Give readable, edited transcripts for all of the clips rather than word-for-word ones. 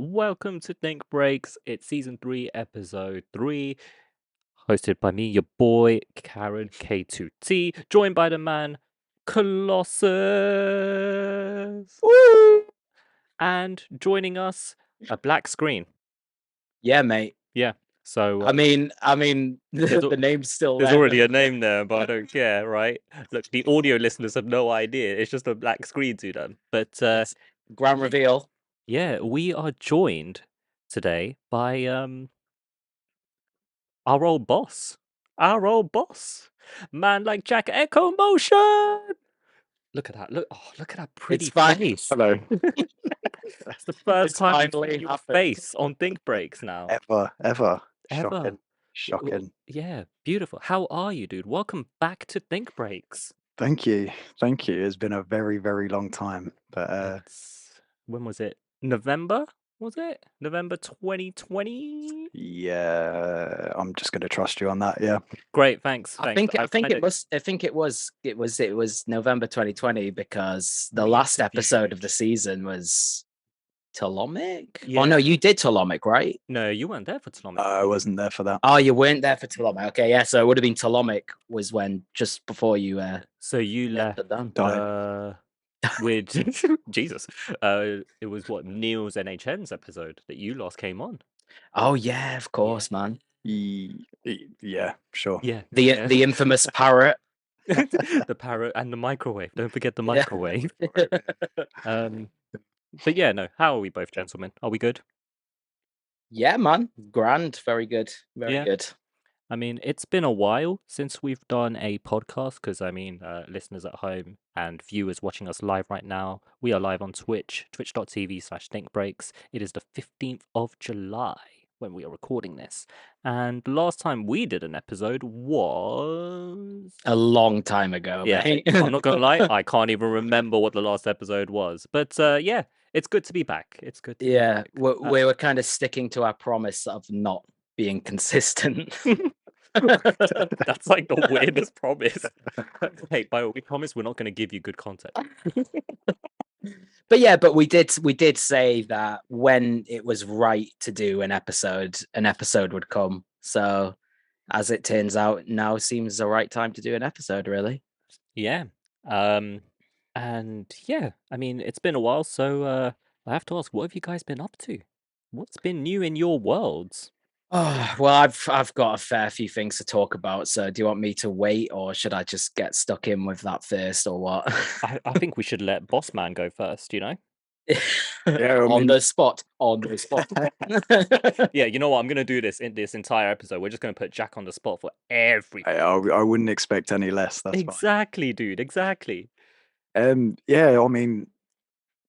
Welcome to Think Breaks. It's season 3, episode 3, hosted by me, your boy, Karan K2T, joined by the man, Colossus. Woo! And joining us, a black screen. Yeah, mate. Yeah, so I mean, the name's still there's there. already a name there, but I don't care, right? Look, the audio listeners have no idea. It's just a black screen to them. But It's grand reveal. yeah, we are joined today by our old boss. Our old boss. Man like Jack Echo Motion. Look at that. Look at that pretty fine. face. Hello. That's the first It's time we've finally seen your happened. face on Think Breaks now. Ever. Ever. Shocking. Yeah, beautiful. How are you, dude? Welcome back to Think Breaks. Thank you. It's been a very, very long time. But When was it? November? Was it? November 2020? yeah, I'm just gonna trust you on that. Yeah. Great, thanks. I think it was November 2020 because the last episode of the season was Tolomic. Yeah. Oh no, you did Tolomic, right? No, you weren't there for Tolomic. I wasn't there for that. Oh, you weren't there for Tolomic. Okay, yeah. So it would have been Tolomic was when just before you. So you left Died. with Jesus. It was what Neil's NHN's episode that you last came on. Oh yeah, of course, man. Yeah, sure. Yeah, The infamous parrot. the parrot and the microwave. Don't forget the microwave. But yeah, no. How are we both, gentlemen? Are we good? Yeah, man. Grand. Very good. Very good. I mean, it's been a while since we've done a podcast because, I mean, listeners at home and viewers watching us live right now, we are live on Twitch, twitch.tv/thinkbreaks. It is the 15th of July when we are recording this. And the last time we did an episode was... a long time ago. Yeah, mate. I'm not going to lie. I can't even remember what the last episode was. But yeah, it's good to be back. It's good to be back. We were kind of sticking to our promise of not being consistent. That's like the weirdest promise. Hey, by the way, we promise we're not going to give you good content. But we did say that when it was right to do an episode would come. So as it turns out, now seems the right time to do an episode, really. Yeah. And yeah, I mean, it's been a while, so I have to ask, what have you guys been up to? What's been new in your worlds? Oh, well, I've got a fair few things to talk about. So do you want me to wait or should I just get stuck in with that first or what? I think we should let Boss Man go first, you know? Yeah, on the spot. Yeah, you know what? I'm going to do this in this entire episode. We're just going to put Jack on the spot for everything. I wouldn't expect any less. That's exactly, fine. Dude. Exactly. Yeah, I mean,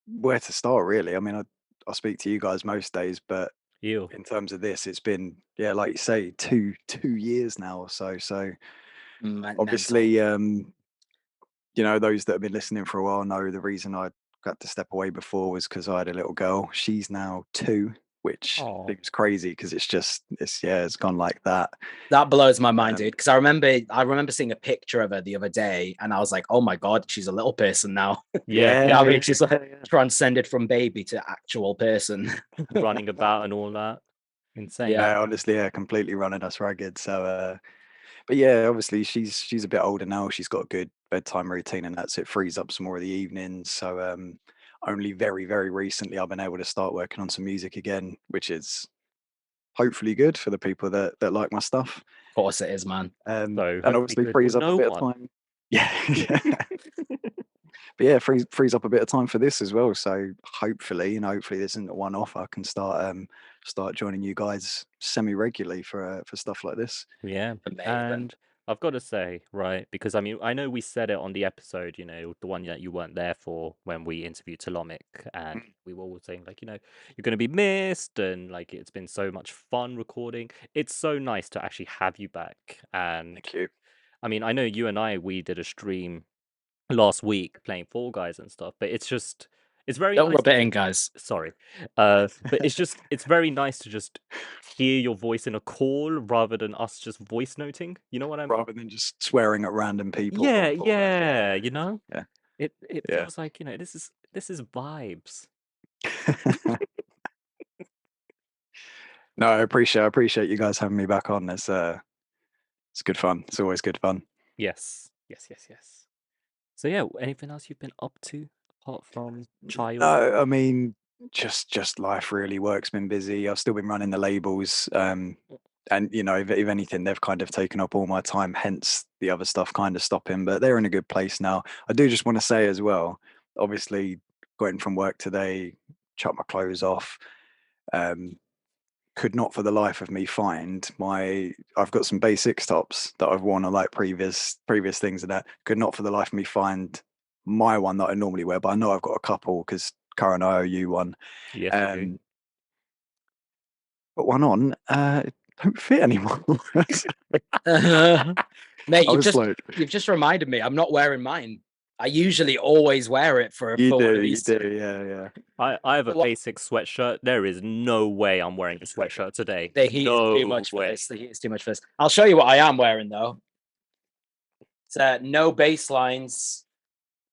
where to start, really? I mean, I speak to you guys most days, but in terms of this, it's been, yeah, like you say, two years now or so. So obviously, you know, those that have been listening for a while know the reason I got to step away before was because I had a little girl. She's now 2, which seems crazy because it's gone like that. That blows my mind, dude. Because I remember seeing a picture of her the other day, and I was like, "Oh my god, she's a little person now." Yeah, I mean, she's like transcended from baby to actual person, running about and all that. Insane. Yeah, honestly, yeah, completely running us ragged. So, but yeah, obviously she's a bit older now. She's got a good bedtime routine, and it frees up some more of the evenings. So, only very, very recently I've been able to start working on some music again, which is hopefully good for the people that like my stuff. Of course it is, man. And obviously frees up a bit of time. Yeah. But yeah, frees up a bit of time for this as well. So hopefully this isn't a one-off. I can start joining you guys semi-regularly for stuff like this. Yeah, and I've got to say, right, because I mean, I know we said it on the episode, you know, the one that you weren't there for when we interviewed Tolomic, and we were all saying, like, you know, you're going to be missed, and like, it's been so much fun recording. It's so nice to actually have you back. And thank you. I mean, I know you and we did a stream last week playing Fall Guys and stuff, but it's very don't nice rub it in, guys. Sorry, but it's very nice to just hear your voice in a call rather than us just voice noting. You know what I mean? Rather than just swearing at random people. Yeah. You know. Yeah. It feels like, you know, this is vibes. No, I appreciate you guys having me back on. It's good fun. It's always good fun. Yes. So yeah, anything else you've been up to apart from child? No, I mean, just life really. Work's been busy. I've still been running the labels. And if anything, they've kind of taken up all my time, hence the other stuff kind of stopping, but they're in a good place now. I do just want to say as well, obviously got in from work today, chucked my clothes off. Could not for the life of me find I've got some basics tops that I've worn on like previous things, and that could not for the life of me find my one that I normally wear, but I know I've got a couple because Karan, I owe you one. Yes, you do. Put one on, it don't fit anymore. Mate, I was like, you've just reminded me. I'm not wearing mine. I usually always wear it for a you full do, release. yeah. I have a basic sweatshirt. There is no way I'm wearing a sweatshirt today. The heat is too No much for way. this. The heat is too much for this. I'll show you what I am wearing though. It's no baselines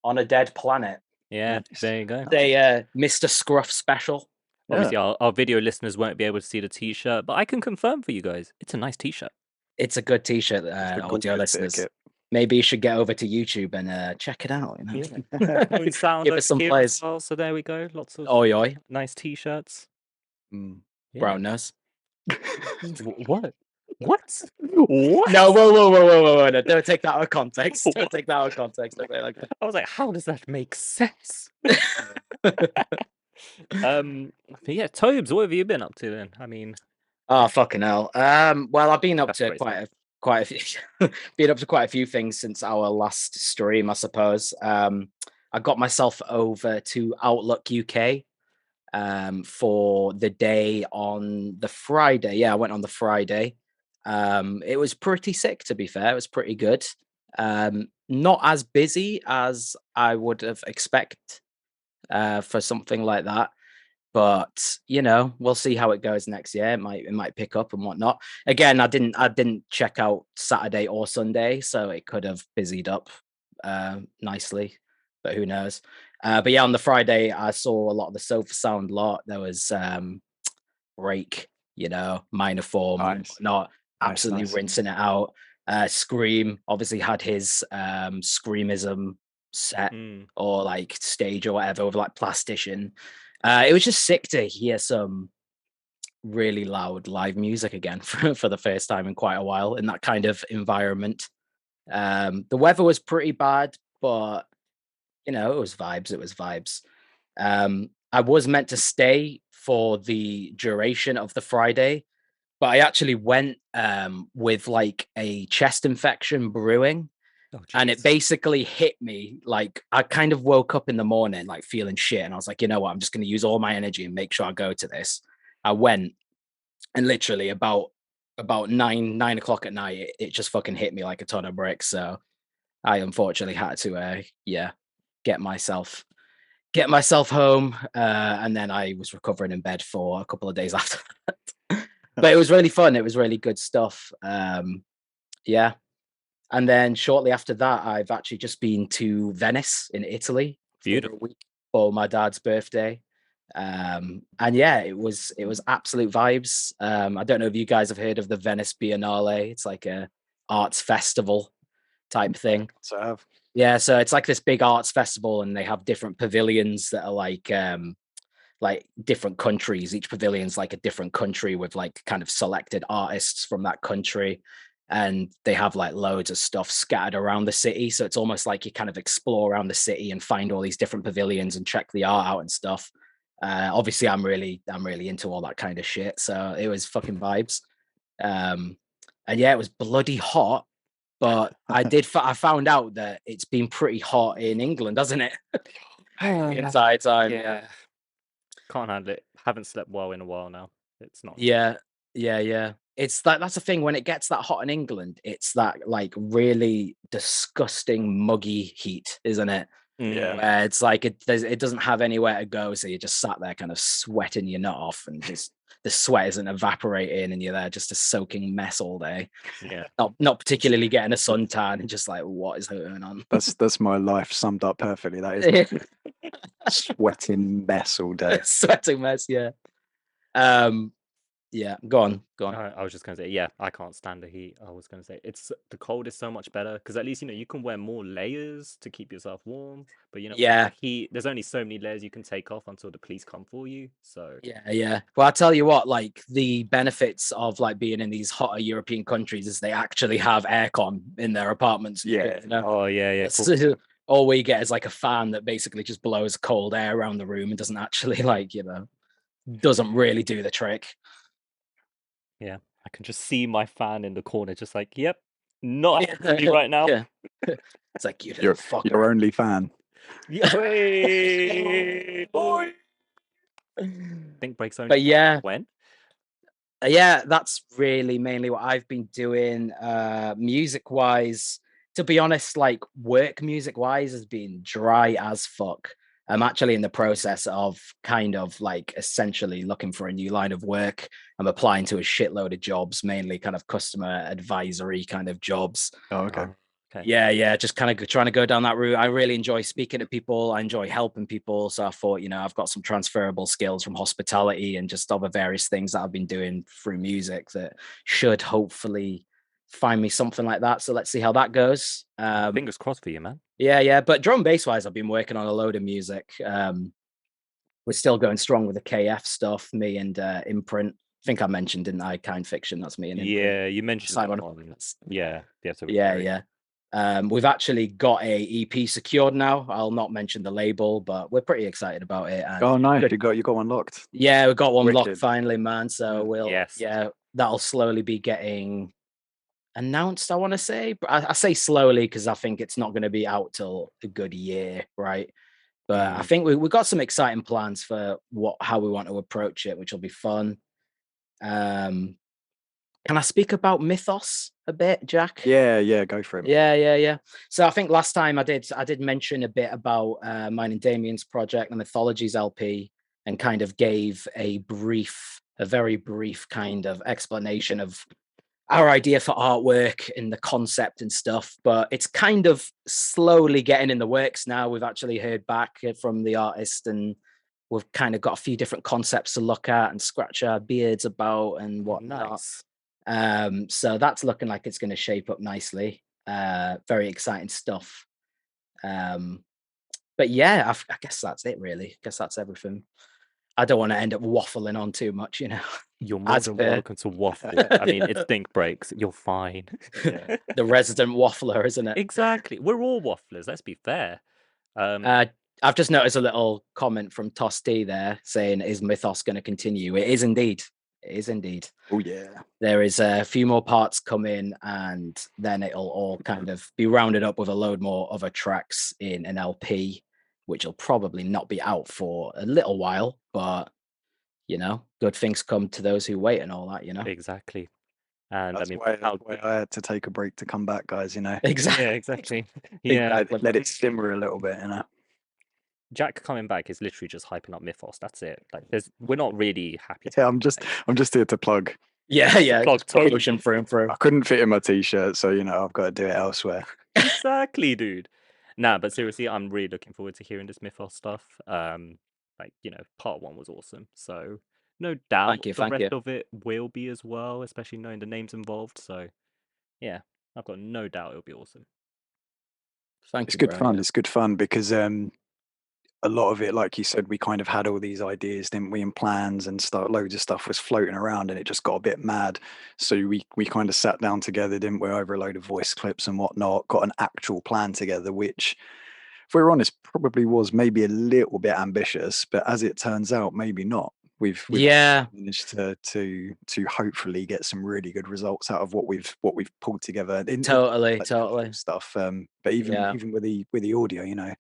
on a dead planet. Yeah, there you go. They Mr. Scruff special. Obviously, our video listeners won't be able to see the t-shirt, but I can confirm for you guys, it's a nice t-shirt. It's a good t-shirt, audio listeners. Maybe you should get over to YouTube and check it out. You know? We sound Give us some plays. well, so there we go. Lots of oi. nice t-shirts. Brown nose. What? What? No, whoa. No, don't take that out of context. Don't take that out of context. Okay, like I was like, how does that make sense? Yeah, Tobes, what have you been up to then? I mean, oh fucking hell. Well, I've been up to quite a few been up to quite a few things since our last stream, I suppose. I got myself over to Outlook UK for the day on the Friday. Yeah, I went on the Friday. It was pretty sick, to be fair. It was pretty good. Not as busy as I would have expected for something like that, but we'll see how it goes next year. It might pick up and whatnot. Again, I didn't check out Saturday or Sunday, so it could have busied up nicely, but who knows. But yeah, on the Friday I saw a lot of the Sofa Sound lot. There was Rake, Minor Form, nice. Not absolutely nice. Rinsing it out. Scream obviously had his Screamism set or like stage or whatever with like Plastician. It was just sick to hear some really loud live music again for the first time in quite a while in that kind of environment. The weather was pretty bad, but it was vibes. I was meant to stay for the duration of the Friday, but I actually went with like a chest infection brewing. And it basically hit me. Like I kind of woke up in the morning like feeling shit, and I was like, you know what, I'm just going to use all my energy and make sure I go to this. I went, and literally about 9 o'clock at night, it just fucking hit me like a ton of bricks. So I unfortunately had to get myself home, and then I was recovering in bed for a couple of days after that. But it was really fun. It was really good stuff. Yeah. And then shortly after that, I've actually just been to Venice in Italy for a week for my dad's birthday. And yeah, it was absolute vibes. I don't know if you guys have heard of the Venice Biennale. It's like a arts festival type thing. So I have. Yeah, so it's like this big arts festival, and they have different pavilions that are like different countries. Each pavilion's like a different country with like kind of selected artists from that country. And they have like loads of stuff scattered around the city. So it's almost like you kind of explore around the city and find all these different pavilions and check the art out and stuff. Obviously I'm really into all that kind of shit. So it was fucking vibes. And yeah, it was bloody hot, but I found out that it's been pretty hot in England, hasn't it? Inside time. Yeah. Can't handle it. Haven't slept well in a while now. It's not. Yeah. It's that's the thing, when it gets that hot in England, it's that like really disgusting muggy heat, isn't it? Yeah. Where it's like it doesn't have anywhere to go, so you're just sat there kind of sweating your nut off, and just the sweat isn't evaporating, and you're there just a soaking mess all day. Yeah. Not particularly getting a suntan, and just like, what is going on? That's my life summed up perfectly. That is sweating mess all day. Sweating mess, yeah. Yeah, go on. I was just gonna say, yeah, I can't stand the heat. I was gonna say the cold is so much better because at least you can wear more layers to keep yourself warm. But Yeah. heat, there's only so many layers you can take off until the police come for you. So Yeah. Well, I tell you what, like the benefits of like being in these hotter European countries is they actually have aircon in their apartments. Yeah. Oh yeah. Cool. All we get is like a fan that basically just blows cold air around the room and doesn't actually doesn't really do the trick. Yeah, I can just see my fan in the corner, just like, yep, not happy right now. Yeah. It's like your only fan. Yeah. Boy. Think breaks only. But yeah, when? Yeah, that's really mainly what I've been doing. Music wise, to be honest, like work music wise has been dry as fuck. I'm actually in the process of kind of like essentially looking for a new line of work. I'm applying to a shitload of jobs, mainly kind of customer advisory kind of jobs. Oh, okay. Okay. Yeah, just kind of trying to go down that route. I really enjoy speaking to people. I enjoy helping people. So I thought, I've got some transferable skills from hospitality and just other various things that I've been doing through music that should hopefully find me something like that. So let's see how that goes. Fingers crossed for you, man. Yeah. But drum bass wise, I've been working on a load of music. We're still going strong with the KF stuff, me and Imprint. I think I mentioned, didn't I? Kind Fiction. That's me and Imprint. Yeah, you mentioned that one. Yeah. We've actually got a EP secured now. I'll not mention the label, but we're pretty excited about it. And oh, nice! You got one locked. Yeah, we got one locked finally, man. So yeah, that'll slowly be getting announced. I want to say, but I say slowly because I think it's not going to be out till a good year, right? But I think we got some exciting plans for how we want to approach it, which will be fun. Can I speak about Mythos a bit, Jack? Yeah, go for it. Yeah. So I think last time I did mention a bit about mine and Damien's project, the Mythologies LP, and kind of gave a very brief kind of explanation of our idea for artwork and the concept and stuff. But it's kind of slowly getting in the works now. We've actually heard back from the artist and we've kind of got a few different concepts to look at and scratch our beards about and whatnot. Nice. So that's looking like it's going to shape up nicely. Very exciting stuff. But yeah, I guess that's it really. I guess that's everything. I don't want to end up waffling on too much, You're more than welcome to waffle. I mean, it's Think Breaks. You're fine. Yeah. The resident waffler, isn't it? Exactly. We're all wafflers. Let's be fair. I've just noticed a little comment from Tosti there saying, "Is Mythos going to continue?" It is indeed. It is indeed. Oh yeah. There is a few more parts coming, and then it'll all kind of be rounded up with a load more other tracks in an LP, which will probably not be out for a little while, but good things come to those who wait and all that, Exactly. And that's why I had to take a break to come back, guys. Exactly. Yeah, exactly. Yeah, let it simmer a little bit. Jack coming back is literally just hyping up Mythos. That's it. Like, we're not really happy. Yeah, I'm just here to plug. Yeah. Plug Toby through and through. I couldn't fit in my t-shirt, so I've got to do it elsewhere. Exactly, dude. Nah, but seriously, I'm really looking forward to hearing this Mythos stuff. Part 1 was awesome. So no doubt the rest of it will be as well, especially knowing the names involved. So yeah, I've got no doubt it'll be awesome. It's good fun. It's good fun because a lot of it, like you said, we kind of had all these ideas, didn't we, and plans and stuff. Loads of stuff was floating around, and it just got a bit mad. So we kind of sat down together, didn't we, over a load of voice clips and whatnot. Got an actual plan together, which, if we're honest, probably was maybe a little bit ambitious, but as it turns out, maybe not. We've managed to hopefully get some really good results out of what we've pulled together. Totally stuff. But even with the audio,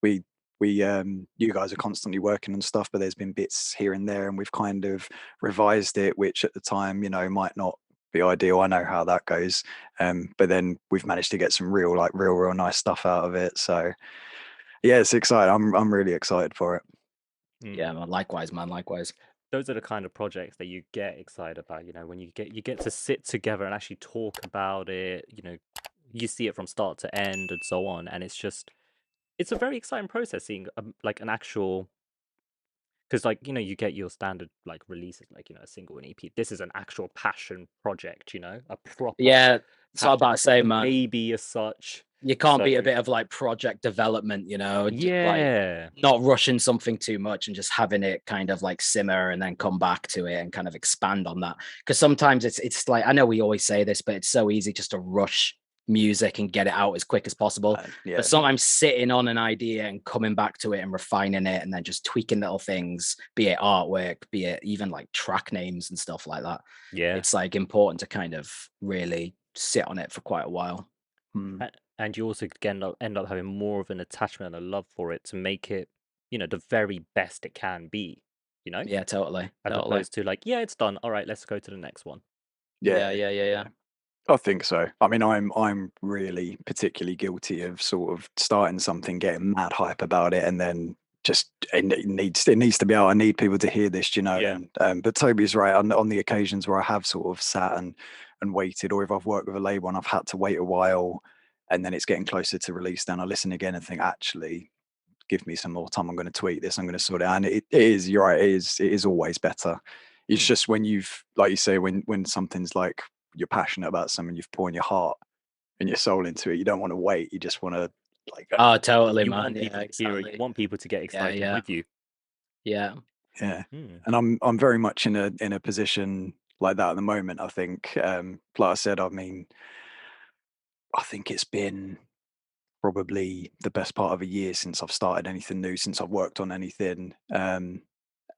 we you guys are constantly working on stuff, but there's been bits here and there, and we've kind of revised it, which at the time might not be ideal. I know how that goes, but then we've managed to get some real nice stuff out of it. So yeah, it's exciting. I'm really excited for it. Yeah, likewise, man. Likewise. Those are the kind of projects that you get excited about. When you get to sit together and actually talk about it. You see it from start to end and so on, and it's a very exciting process seeing like an actual Because, like, you know, you get your standard like releases, like, you know, a single, an EP. This is an actual passion project, you know, a proper. Yeah, so I'm about to say, man, baby as such. You can't beat a bit of like project development, you know, yeah, like not rushing something too much and just having it kind of like simmer and then come back to it and kind of expand on that. Because sometimes it's like, I know we always say this, but it's so easy just to rush music and get it out as quick as possible. But sometimes sitting on an idea and coming back to it and refining it and then just tweaking little things, be it artwork, be it even like track names and stuff like that. Yeah, it's like important to kind of really sit on it for quite a while. And you also end up having more of an attachment and a love for it to make it, you know, the very best it can be, you know? Yeah, totally. As opposed to like, yeah, it's done. All right, let's go to the next one. Yeah. I think so. I mean, I'm really particularly guilty of sort of starting something, getting mad hype about it, and then just it needs to be out. I need people to hear this, you know. Yeah. But Toby's right on the occasions where I have sort of sat and waited, or if I've worked with a label and I've had to wait a while, and then it's getting closer to release, then I listen again and think, actually, give me some more time. I'm going to tweak this. I'm going to sort it out. And it is. You're right. It is always better. It's just when you've, like you say, when something's like you're passionate about something, you've poured your heart and your soul into it. You don't want to wait. You just want to like. Oh, totally, you man. Want people to hear it. You want people to get excited with you. Yeah. And I'm very much in a position like that at the moment. I think, like I said, I mean, I think it's been probably the best part of a year since I've started anything new, since I've worked on anything. And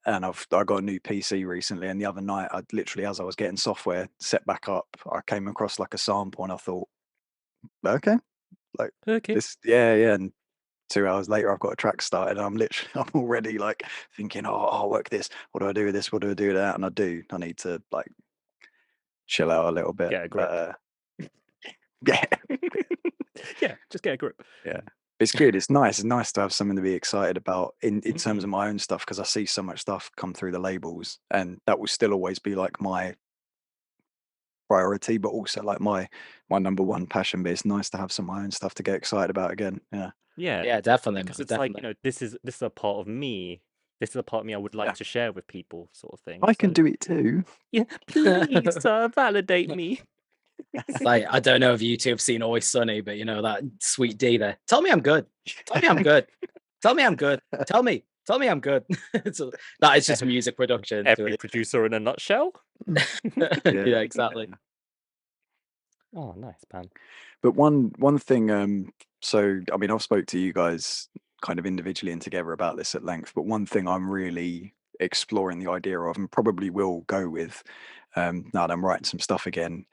I got a new PC recently, and the other night, I literally, as I was getting software set back up, I came across like a sample, and I thought, okay, this, yeah. And 2 hours later, I've got a track started, and I'm already like thinking, oh, I'll work this. What do I do with this? What do I do with that? And I need to like chill out a little bit. Get a grip. Yeah. Yeah, just get a grip. Yeah. It's good. It's nice. It's nice to have something to be excited about in terms of my own stuff, because I see so much stuff come through the labels, and that will still always be like my priority, but also like my number one passion. But it's nice to have some of my own stuff to get excited about again. Yeah, definitely. Because it's like, you know, this is a part of me. This is a part of me I would like to share with people, sort of thing. I can do it too. Yeah, please, validate me. It's like, I don't know if you two have seen Always Sunny, but you know that sweet D there. Tell me I'm good. Tell me I'm good. Tell me I'm good. Tell me I'm good. So that is just music production. Every producer in a nutshell. Yeah, exactly. Oh, nice, man. But one thing, so I mean, I've spoke to you guys kind of individually and together about this at length, but one thing I'm really exploring the idea of, and probably will go with, now that I'm writing some stuff again,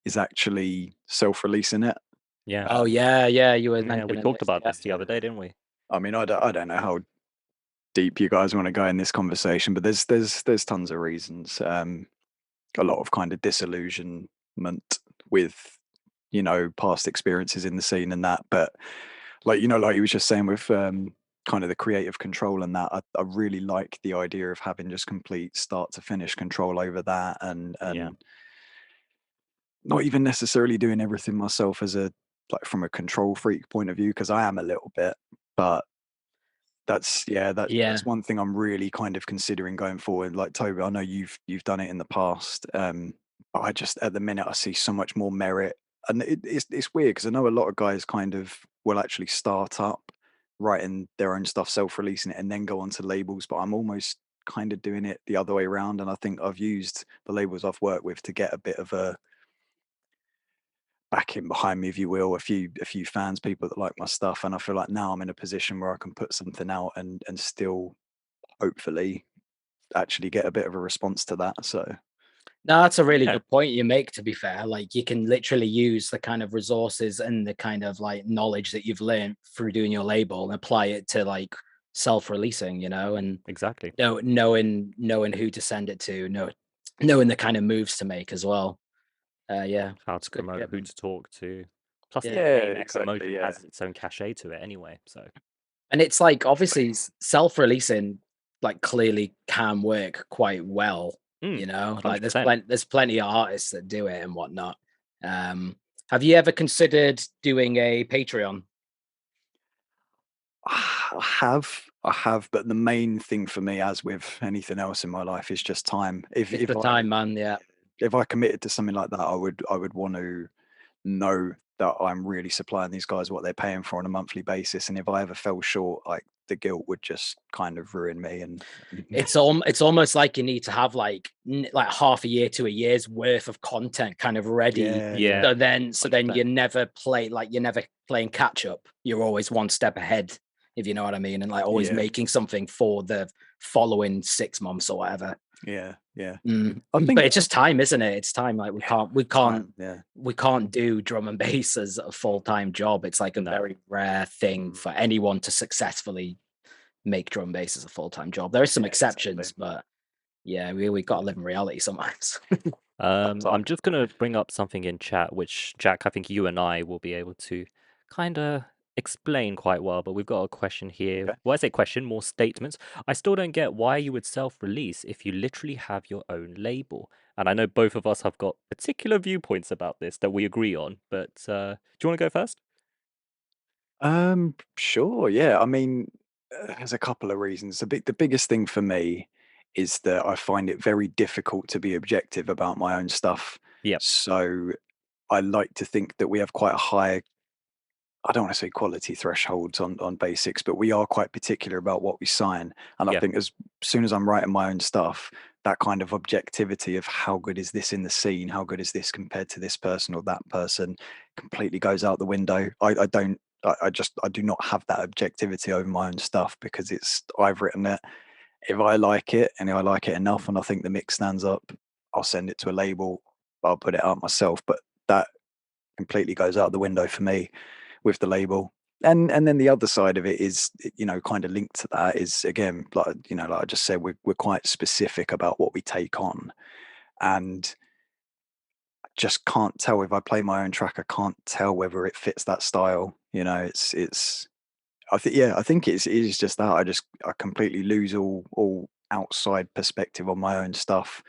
is actually self-releasing it. Yeah. Oh yeah. You were we talked about this the other day, didn't we? I mean, I don't know how deep you guys want to go in this conversation, but there's tons of reasons. A lot of kind of disillusionment with, you know, past experiences in the scene and that. But like, you know, like you was just saying with kind of the creative control and that, I really like the idea of having just complete start to finish control over that, and not even necessarily doing everything myself as a like from a control freak point of view, because I am a little bit, but that's one thing I'm really kind of considering going forward. Like Toby, I know you've done it in the past. I just at the minute I see so much more merit, and it's weird because I know a lot of guys kind of will actually start up writing their own stuff, self-releasing it, and then go on to labels. But I'm almost kind of doing it the other way around, and I think I've used the labels I've worked with to get a bit of a backing behind me, if you will, a few fans, people that like my stuff, and I feel like now I'm in a position where I can put something out and still hopefully actually get a bit of a response to that. So no, that's a really good point you make, to be fair. Like, you can literally use the kind of resources and the kind of like knowledge that you've learned through doing your label and apply it to like self-releasing, you know, and exactly knowing who to send it to, knowing the kind of moves to make as well. How to promote, who to talk to. Plus, exactly. has its own cachet to it anyway. So, and it's like obviously self-releasing like clearly can work quite well. You know, 100%. Like there's plenty of artists that do it and whatnot. Have you ever considered doing a Patreon? I have, but the main thing for me, as with anything else in my life, is just time. It's the time, man. Yeah. If I committed to something like that, I would want to know that I'm really supplying these guys what they're paying for on a monthly basis. And if I ever fell short, like the guilt would just kind of ruin me. And it's almost like you need to have like half a year to a year's worth of content kind of ready. Yeah. So then you're never playing catch up. You're always one step ahead, if you know what I mean, and like always making something for the following 6 months or whatever. Yeah. But it's just time, isn't it? It's time. Like we can't do drum and bass as a full-time job. It's like a very rare thing for anyone to successfully make drum bass as a full-time job. There are some exceptions, but yeah, we got to live in reality sometimes. I'm just gonna bring up something in chat, which Jack, I think you and I will be able to kind of explain quite well, but we've got a question here. Okay. Well, I say question, more statements. I still don't get why you would self-release if you literally have your own label. And I know both of us have got particular viewpoints about this that we agree on, but do you want to go first? Sure, yeah. I mean, there's a couple of reasons. The biggest thing for me is that I find it very difficult to be objective about my own stuff. Yep. So I like to think that we have quite a high, I don't want to say quality thresholds on basics, but we are quite particular about what we sign. And I think as soon as I'm writing my own stuff, that kind of objectivity of how good is this in the scene, how good is this compared to this person or that person, completely goes out the window. I do not have that objectivity over my own stuff because I've written it. If I like it and if I like it enough and I think the mix stands up, I'll send it to a label. I'll put it out myself. But that completely goes out the window for me with the label. And then the other side of it is, kind of linked to that is, again, like I just said, we're quite specific about what we take on, and I just can't tell if I play my own track. I can't tell whether it fits that style. It's. I think it is just that I completely lose all outside perspective on my own stuff.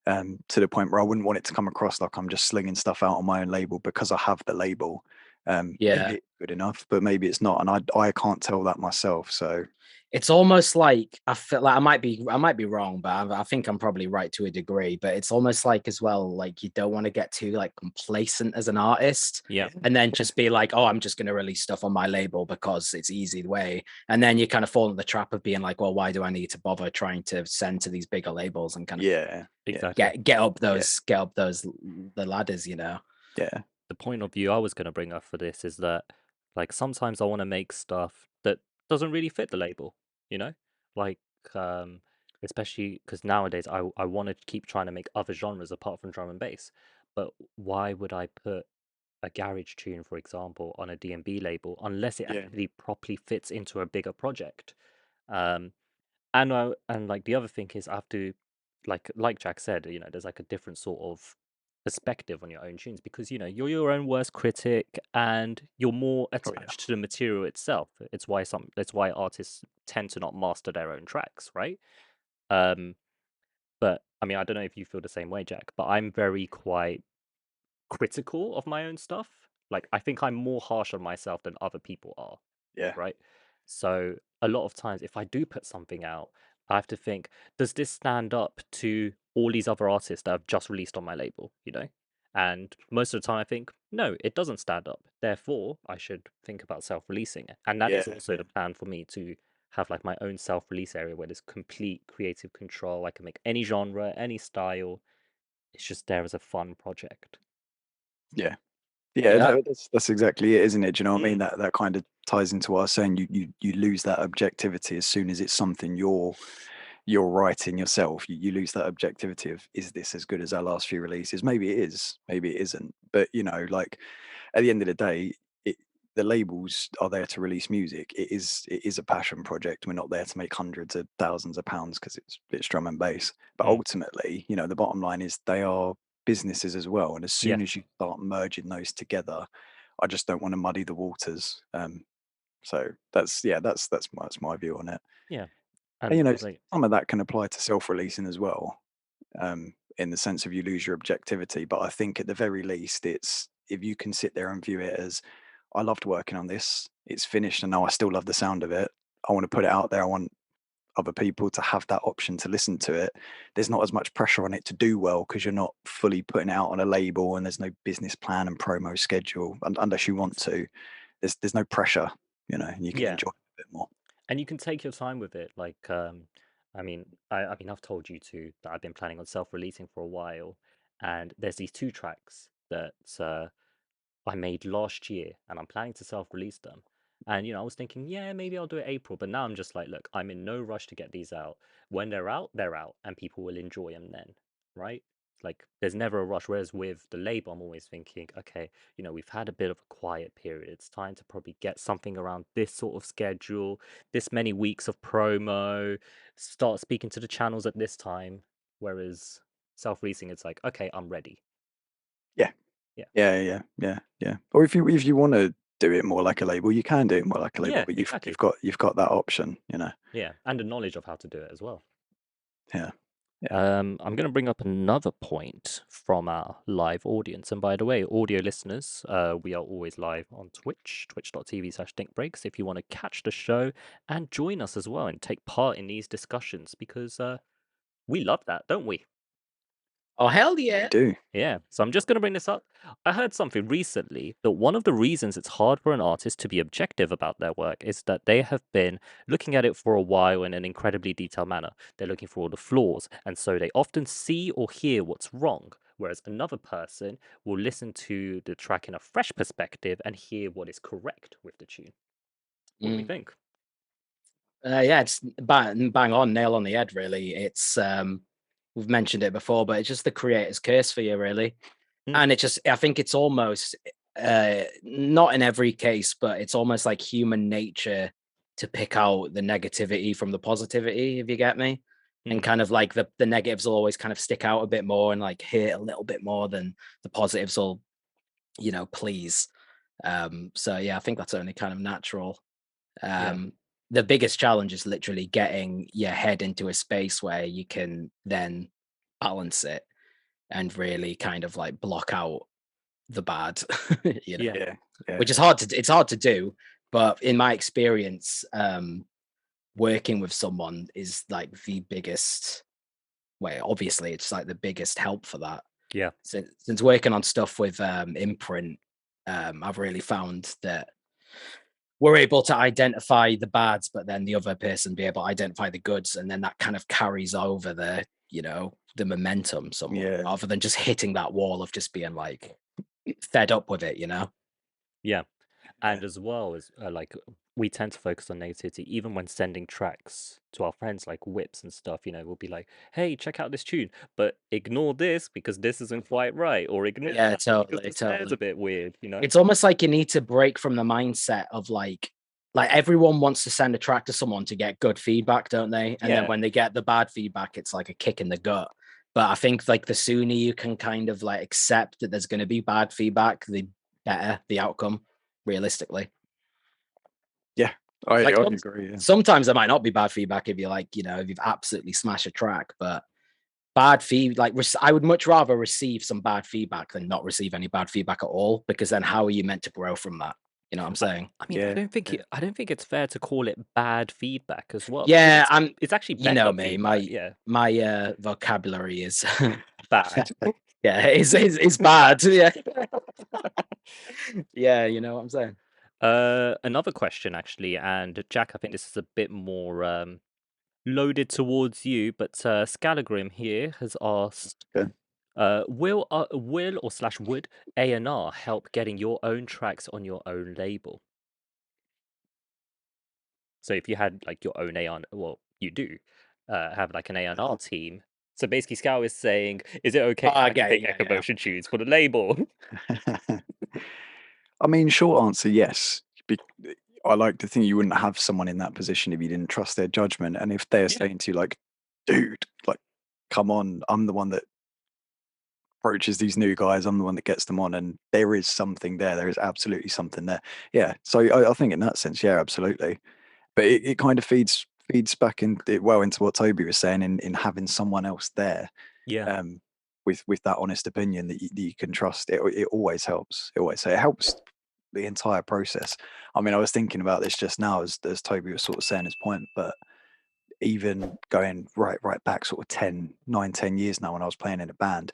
To the point where I wouldn't want it to come across like I'm just slinging stuff out on my own label because I have the label. Maybe it's good enough, but maybe it's not, and I can't tell that myself. So it's almost like I feel like I might be wrong, but I think I'm probably right to a degree. But it's almost like as well, like you don't want to get too like complacent as an artist, and then just be like, oh, I'm just going to release stuff on my label because it's easy way, and then you kind of fall in the trap of being like, well, why do I need to bother trying to send to these bigger labels and kind of exactly get up the ladders, The point of view I was going to bring up for this is that, like, sometimes I want to make stuff that doesn't really fit the label, like, especially because nowadays I want to keep trying to make other genres apart from drum and bass. But why would I put a garage tune, for example, on a D&B label unless it actually properly fits into a bigger project? And like the other thing is I have to, like Jack said, there's like a different sort of perspective on your own tunes because you're your own worst critic and you're more attached to the material itself. It's why artists tend to not master their own tracks, right? But I mean, I don't know if you feel the same way, Jack, but I'm very quite critical of my own stuff. Like, I think I'm more harsh on myself than other people are. Yeah. Right. So a lot of times, if I do put something out, I have to think, does this stand up to all these other artists that have just released on my label? And most of the time, I think, no, it doesn't stand up. Therefore, I should think about self-releasing it. And that is also the plan for me to have like my own self-release area where there's complete creative control. I can make any genre, any style. It's just there as a fun project. Yeah. No, that's exactly it, isn't it? Do you know what I mean? That kind of ties into what I was saying. You lose that objectivity as soon as it's something you're writing yourself. You lose that objectivity of, is this as good as our last few releases? Maybe it is, maybe it isn't. But like at the end of the day, the labels are there to release music. It is a passion project. We're not there to make hundreds of thousands of pounds because it's drum and bass. But ultimately, the bottom line is they are businesses as well. And as soon as you start merging those together, I just don't want to muddy the waters. So that's my view on it. Yeah. And some of that can apply to self-releasing as well, in the sense of you lose your objectivity. But I think at the very least, it's if you can sit there and view it as, I loved working on this. It's finished, and now I still love the sound of it. I want to put it out there. I want other people to have that option to listen to it. There's not as much pressure on it to do well because you're not fully putting it out on a label, and there's no business plan and promo schedule unless you want to. There's no pressure, and you can enjoy it a bit more. And you can take your time with it. Like, I mean, I've told you too that I've been planning on self-releasing for a while, and there's these 2 tracks that I made last year, and I'm planning to self-release them. And I was thinking, yeah, maybe I'll do it April, but now I'm just like, look, I'm in no rush to get these out. When they're out, and people will enjoy them then, right? Like, there's never a rush. Whereas with the label, I'm always thinking, okay, we've had a bit of a quiet period. It's time to probably get something around this sort of schedule, this many weeks of promo, start speaking to the channels at this time. Whereas self-releasing, it's like, okay, I'm ready. Yeah. Or if you want to do it more like a label, you can do it more like a label, Yeah, but exactly. you've got that option, Yeah, and the knowledge of how to do it as well. Yeah. I'm going to bring up another point from our live audience. And by the way, audio listeners, we are always live on Twitch, twitch.tv/thinkbreaks, if you want to catch the show and join us as well and take part in these discussions, because we love that, don't we? Oh, hell yeah. We do. Yeah, so I'm just going to bring this up. I heard something recently that one of the reasons it's hard for an artist to be objective about their work is that they have been looking at it for a while in an incredibly detailed manner. They're looking for all the flaws, and so they often see or hear what's wrong, whereas another person will listen to the track in a fresh perspective and hear what is correct with the tune. What do we think? Yeah, it's bang on, nail on the head, really. It's we've mentioned it before, but it's just the creator's curse for you, really. And I think it's almost not in every case, but it's almost like human nature to pick out the negativity from the positivity, if you get me. And kind of like the negatives will always kind of stick out a bit more and like hit a little bit more than the positives will, please. So yeah, I think that's only kind of natural. The biggest challenge is literally getting your head into a space where you can then balance it and really kind of like block out the bad, which is it's hard to do. But in my experience, working with someone is like the biggest way. Obviously, it's like the biggest help for that. Yeah. Since working on stuff with Imprint, I've really found that we're able to identify the bads, but then the other person be able to identify the goods, and then that kind of carries over the momentum somewhat, rather than just hitting that wall of just being like fed up with it, Yeah. And as well as like we tend to focus on negativity even when sending tracks to our friends, like whips and stuff. We'll be like, hey, check out this tune, but ignore this because this isn't quite right, or ignore that because the snare's a bit weird. It's almost like you need to break from the mindset of like everyone wants to send a track to someone to get good feedback, don't they? And then when they get the bad feedback, it's like a kick in the gut. But I think like the sooner you can kind of like accept that there's going to be bad feedback, the better the outcome, realistically. Yeah, I agree. Yeah. Sometimes there might not be bad feedback if you're like, if you've absolutely smashed a track, but bad feedback, like I would much rather receive some bad feedback than not receive any bad feedback at all, because then how are you meant to grow from that? You know what I'm saying? I mean, I don't think it's fair to call it bad feedback as well. Yeah, it's actually me. My vocabulary is bad. Yeah, it's bad. Yeah. Yeah, you know what I'm saying. Another question actually, and Jack, I think this is a bit more loaded towards you, but Scalagrim here has asked, will or / would A&R help getting your own tracks on your own label? So if you had like your own A&R, well, you do have like an A&R team. So basically, Scow is saying, is it okay if I pick Echo Motion tunes for the label? I mean, short answer, yes. I like to think you wouldn't have someone in that position if you didn't trust their judgment. And if they're saying to you, like, dude, like, come on, I'm the one that approaches these new guys, I'm the one that gets them on, and there is something there. There is absolutely something there. Yeah. So I think in that sense, yeah, absolutely. But it kind of feeds back into what Toby was saying in having someone else there. Yeah. With that honest opinion that you can trust. It always helps. It helps the entire process. I mean, I was thinking about this just now as Toby was sort of saying his point, but even going right back sort of 10 years now when I was playing in a band,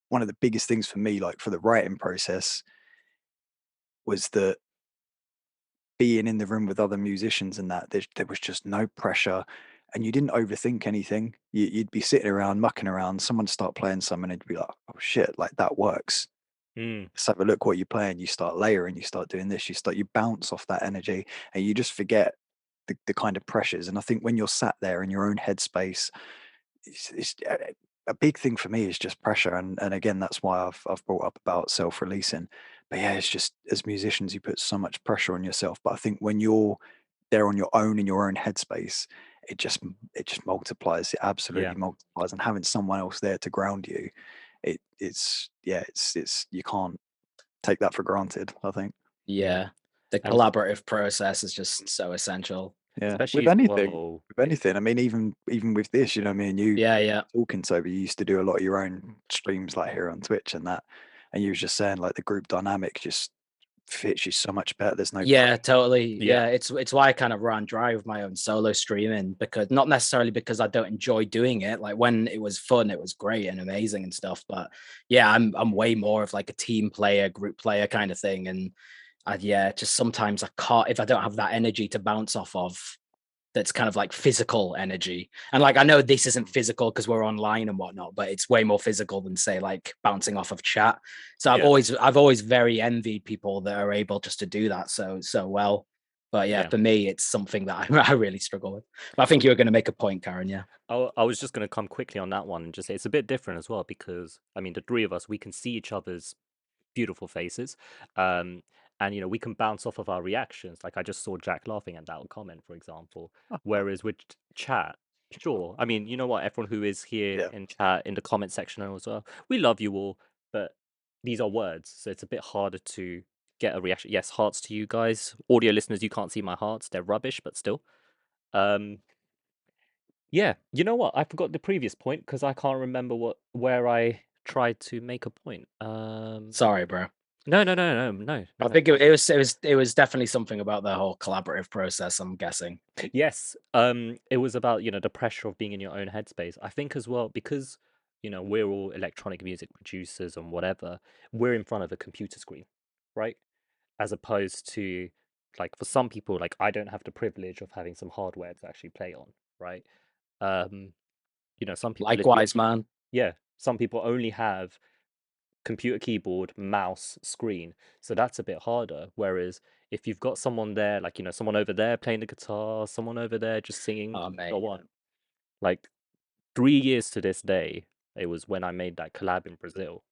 one of the biggest things for me, like for the writing process, was that being in the room with other musicians and that there was just no pressure, and you didn't overthink anything. You'd be sitting around mucking around, someone start playing something and you'd be like, oh shit, like that works. Let's have a look what you're playing. You start layering, you start doing this, you bounce off that energy, and you just forget the kind of pressures. And I think when you're sat there in your own headspace, it's a big thing for me is just pressure. And again, that's why I've brought up about self-releasing. But yeah, it's just, as musicians, you put so much pressure on yourself. But I think when you're there on your own in your own headspace, it just multiplies. It absolutely multiplies. And having someone else there to ground you, it's you can't take that for granted, I think. Yeah. The collaborative process is just so essential. Yeah, Especially with anything. I mean, even with this, you know, me and you talking, Toby, you used to do a lot of your own streams, like here on Twitch and that, and you was just saying like the group dynamic just fits you so much better. There's no totally. Yeah, it's why I kind of ran dry with my own solo streaming, because not necessarily because I don't enjoy doing it. Like when it was fun, it was great and amazing and stuff. But yeah, I'm way more of like a team player, group player kind of thing. And just sometimes I can't, if I don't have that energy to bounce off of, that's kind of like physical energy. And like I know this isn't physical because we're online and whatnot, but it's way more physical than say like bouncing off of chat. So I've always very envied people that are able just to do that so well. But for me, it's something that I really struggle with. But I think you were going to make a point, Karan. Yeah. I was just going to come quickly on that one and just say it's a bit different as well, because I mean the three of us, we can see each other's beautiful faces, and you know, we can bounce off of our reactions. Like I just saw Jack laughing at that comment, for example. Whereas with chat, sure, I mean, you know what, everyone who is here in chat in the comment section as well, we love you all, but these are words, so it's a bit harder to get a reaction. Yes, hearts to you guys, audio listeners, you can't see my hearts, they're rubbish, but still. Yeah, you know what, I forgot the previous point because I can't remember where I tried to make a point. Sorry, bro. No. I think it was definitely something about the whole collaborative process, I'm guessing. Yes. It was about, you know, the pressure of being in your own headspace. I think as well, because, you know, we're all electronic music producers and whatever, we're in front of a computer screen, right? As opposed to, like, for some people, like, I don't have the privilege of having some hardware to actually play on, right? You know, some people likewise, man. Yeah, some people only have computer keyboard, mouse, screen, so that's a bit harder. Whereas if you've got someone there, like, you know, someone over there playing the guitar, someone over there just singing, so on. Like 3 years to this day, it was when I made that collab in Brazil,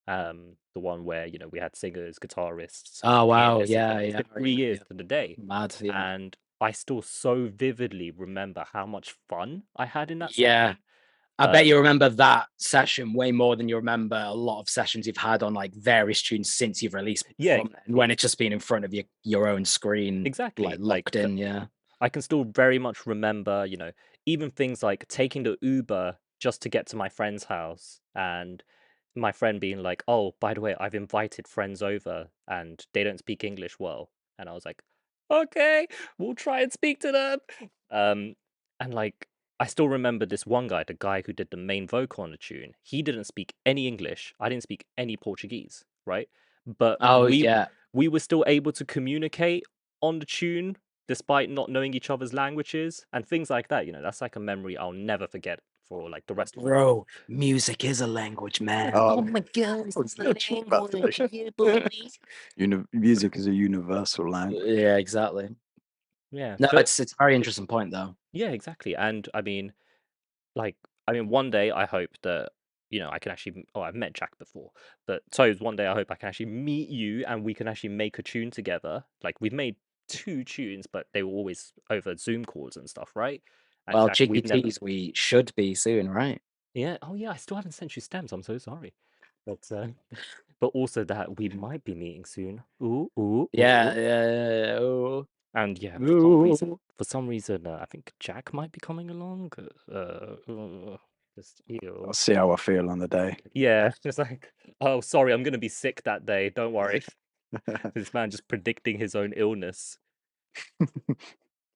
the one where, you know, we had singers, guitarists. Oh wow, It's been 3 years to the day. Mad. And I still so vividly remember how much fun I had in that session. I bet you remember that session way more than you remember a lot of sessions you've had on like various tunes since you've released. When it's just been in front of your own screen. Exactly. Like locked in, yeah. I can still very much remember, you know, even things like taking the Uber just to get to my friend's house and my friend being like, oh, by the way, I've invited friends over and they don't speak English well. And I was like, okay, we'll try and speak to them. And like, I still remember this one guy, the guy who did the main vocal on the tune. He didn't speak any English. I didn't speak any Portuguese, right? But we were still able to communicate on the tune despite not knowing each other's languages and things like that. You know, that's like a memory I'll never forget for like the rest of my life. Bro, music is a language, man. Oh my god, it's a language. Music is a universal language. Yeah, exactly. Yeah. No, it's a very interesting point though. Yeah, exactly. And I mean, one day I hope that, you know, I can actually, I've met Jack before, but Toes, one day I hope I can actually meet you and we can actually make a tune together. Like we've made 2 tunes, but they were always over Zoom calls and stuff, right? And well, Jack, we should be soon, right? Yeah. Oh yeah, I still haven't sent you stems. I'm so sorry. But also that we might be meeting soon. Ooh. Yeah. Ooh. And yeah, for some reason, I think Jack might be coming along. Just I'll see how I feel on the day. Yeah, just like, oh, sorry, I'm gonna be sick that day. Don't worry. This man just predicting his own illness.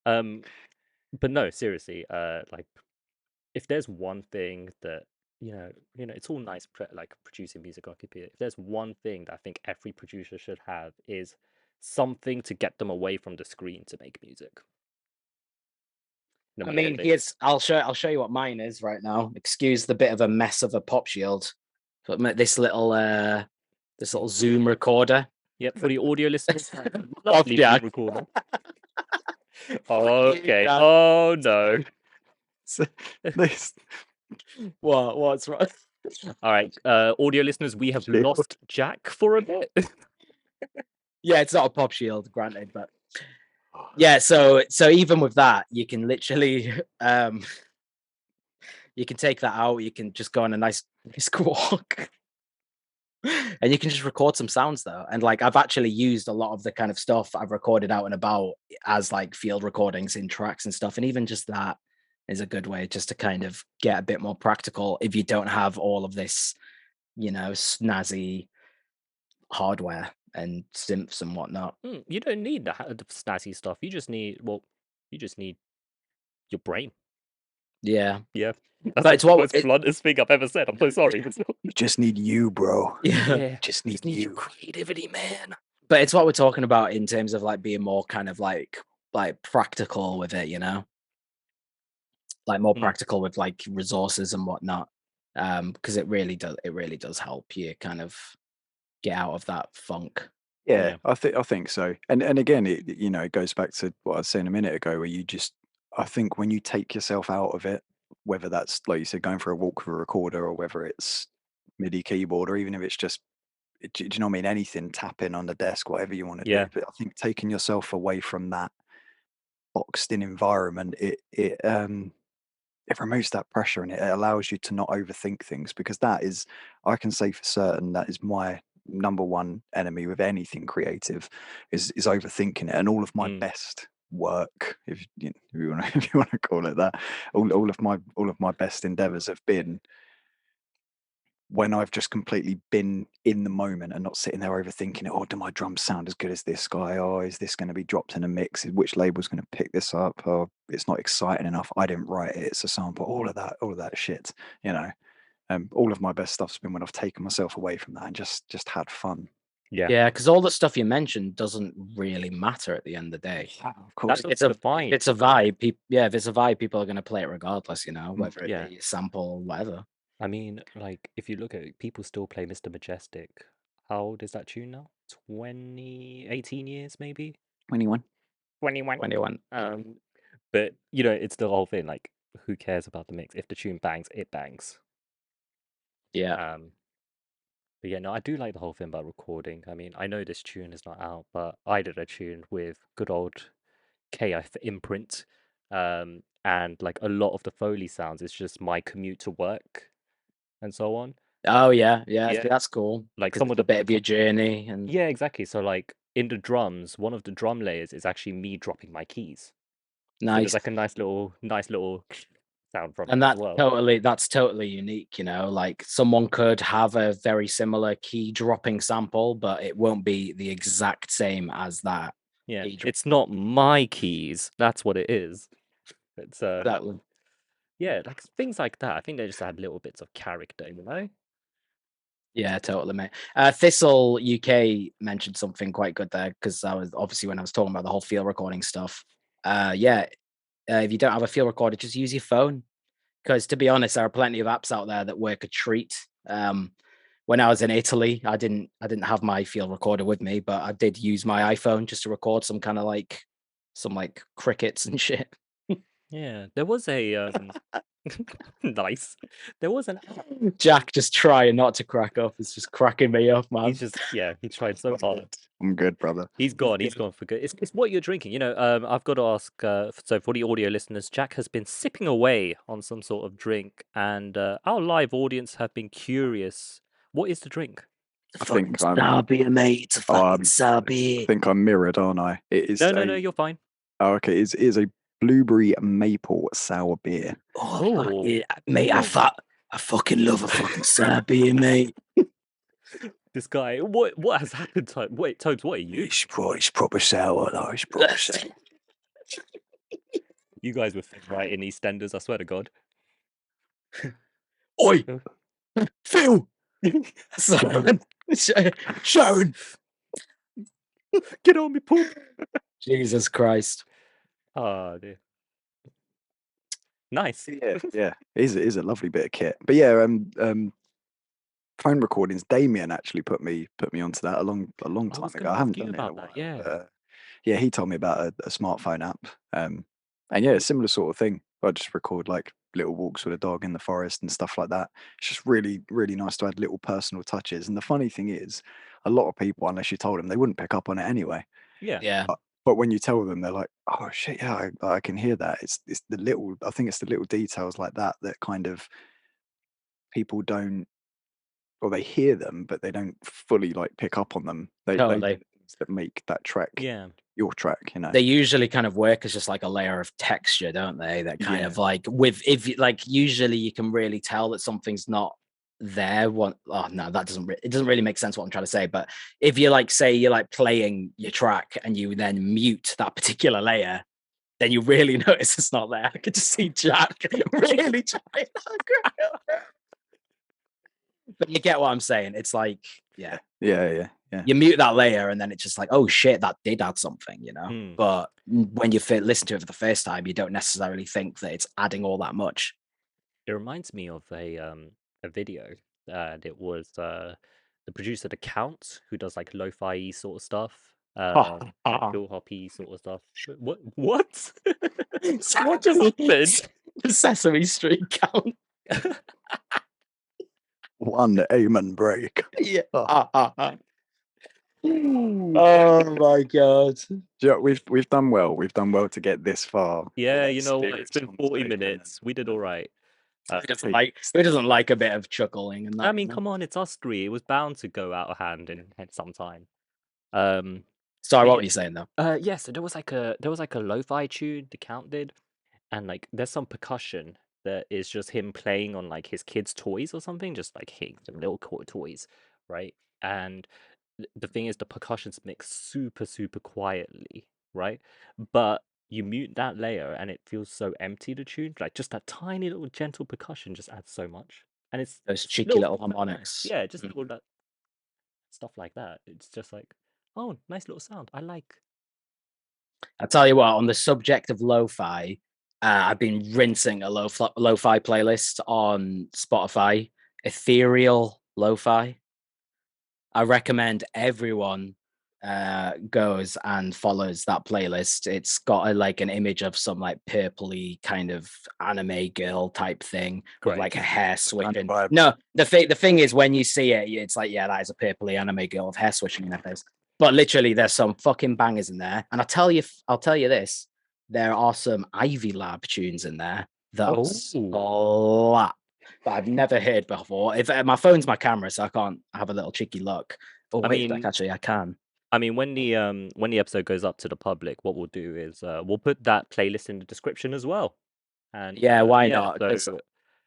But no, seriously, like if there's one thing that it's all nice like producing music on computer. If there's one thing that I think every producer should have is something to get them away from the screen to make music. I mean, I'll show you what mine is right now. Excuse the bit of a mess of a pop shield, but this little Zoom recorder. Yep, for the audio listeners, lovely Zoom recorder. Oh, okay. Oh no. What's right? All right, audio listeners, we have lost Jack for a bit. Yeah, it's not a pop shield, granted, but yeah. So even with that, you can literally you can take that out. You can just go on a nice walk. And you can just record some sounds though. And like I've actually used a lot of the kind of stuff I've recorded out and about as like field recordings in tracks and stuff. And even just that is a good way just to kind of get a bit more practical if you don't have all of this, snazzy hardware and synths and whatnot. You don't need the snazzy stuff. You just need your brain. Yeah. That's but it's the most bluntest thing I've ever said. I'm so sorry. You just need you, bro. Yeah. Just need you. Creativity, man. But it's what we're talking about in terms of like being more kind of like practical with it, like more practical with like resources and whatnot. Because it really does help you kind of get out of that funk. Yeah. I think so. And again, it goes back to what I was saying a minute ago, where I think when you take yourself out of it, whether that's like you said, going for a walk with a recorder, or whether it's MIDI keyboard, or even if it's just, do you know what I mean? Anything, tapping on the desk, whatever you want to do. But I think taking yourself away from that boxed in environment, it removes that pressure, and it allows you to not overthink things, because I can say for certain that is my number one enemy with anything creative is overthinking it. And all of my best work, if you want to call it that, all of my best endeavors have been when I've just completely been in the moment and not sitting there overthinking it. Oh, do my drums sound as good as this guy? Oh, is this going to be dropped in a mix? Which label's going to pick this up? Oh, it's not exciting enough. I didn't write it. It's a sample. All of that shit, all of my best stuff's been when I've taken myself away from that and just had fun. Yeah, because all the stuff you mentioned doesn't really matter at the end of the day. Of course, it's a vibe. It's a vibe. If it's a vibe, people are going to play it regardless. Whether it be a sample or whatever. I mean, like if you look at it, people still play Mr. Majestic. How old is that tune now? 18 years maybe. 21. But it's the whole thing. Like, who cares about the mix? If the tune bangs, it bangs. Yeah. But yeah, no, I do like the whole thing about recording. I mean, I know this tune is not out, but I did a tune with good old KF Imprint. And like a lot of the Foley sounds is just my commute to work and so on. Oh yeah. That's cool. Like some of the bit of your journey and yeah, exactly. So like in the drums, one of the drum layers is actually me dropping my keys. Nice. So there's like a nice little sound from and it as well. That's totally unique. Like someone could have a very similar key dropping sample, but it won't be the exact same as that. Yeah, it's not my keys. That's what it is. It's yeah, like things like that. I think they just add little bits of character, Yeah, totally, mate. Thistle UK mentioned something quite good there, because I was obviously when I was talking about the whole field recording stuff. If you don't have a field recorder, just use your phone. Because to be honest, there are plenty of apps out there that work a treat. When I was in Italy, I didn't have my field recorder with me, but I did use my iPhone just to record some kind of like crickets and shit. Yeah, there was a nice. There was an Jack just trying not to crack up. It's just cracking me up, man. He tried so hard. I'm good, brother. He's gone for good. It's what you're drinking. I've got to ask, so for the audio listeners, Jack has been sipping away on some sort of drink, and our live audience have been curious. What is the drink? I think I'm sour beer, mate. It's a fucking sour beer. I think I'm mirrored, aren't I? It is. No, you're fine. Oh, okay. It is a blueberry maple sour beer. Oh, yeah. Mate, I fucking love a fucking sour beer, mate. This guy, what has happened to him? Wait, Toads, what are you? It's proper sour, though. It's proper sour. You guys were right in EastEnders, I swear to God. Oi! Phil! Shown! Get on me, poop! Jesus Christ. Oh, dear. Nice. Yeah. It is a lovely bit of kit. But yeah, phone recordings. Damien actually put me onto that a long time ago. I haven't done it in a while. Yeah, he told me about a smartphone app. And yeah, a similar sort of thing. I just record like little walks with a dog in the forest and stuff like that. It's just really, really nice to add little personal touches. And the funny thing is, a lot of people, unless you told them, they wouldn't pick up on it anyway. Yeah. But when you tell them, they're like, "Oh shit, yeah, I can hear that." It's the little. I think it's the little details like that that kind of people don't, or they hear them, but they don't fully like pick up on them. They that make that track, your track. You know, they usually kind of work as just like a layer of texture, don't they? That kind of like usually you can really tell that something's not there. It doesn't really make sense what I'm trying to say. But if you like say you're like playing your track and you then mute that particular layer, then you really notice it's not there. I could just see Jack really trying. But you get what I'm saying. It's like, yeah. You mute that layer and then it's just like, oh shit, that did add something, you know. But when you listen to it for the first time, you don't necessarily think that it's adding all that much. It reminds me of a video, and it was the producer, The Count, who does like lo-fi sort of stuff, chill hoppy sort of stuff. What? What just happened? The Sesame Street Count. One amen break. Yeah. Oh my God. Yeah, we've done well. We've done well to get this far. Yeah, you know what? It's been 40 minutes. We did all right. Who doesn't like a bit of chuckling and that? I mean, come on, it's us three. It was bound to go out of hand in some time. Sorry, what were you saying though? Yeah, so there was like a lo-fi tune The Count did, and like there's some percussion that is just him playing on like his kids' toys or something, just like hitting some little toys, right? And the thing is, the percussion's mixed super, super quietly, right? But you mute that layer and it feels so empty to tune. Like just that tiny little gentle percussion just adds so much. And it's those cheeky little harmonics. Yeah, just little that stuff like that. It's just like, oh, nice little sound. I like. I tell you what, on the subject of lo-fi, I've been rinsing a lo-fi playlist on Spotify, Ethereal Lo-Fi. I recommend everyone goes and follows that playlist. It's got like an image of some like purpley kind of anime girl type thing with like a hair switching. No, the thing is, when you see it, it's like, yeah, that is a purpley anime girl with hair switching in her face. But literally, there's some fucking bangers in there. And I'll tell you this: there are some Ivy Lab tunes in there that slap. But I've never heard before. If my phone's my camera, so I can't have a little cheeky look. Oh wait, actually, I can. I mean, when the episode goes up to the public, what we'll do is we'll put that playlist in the description as well. And yeah, why not? So,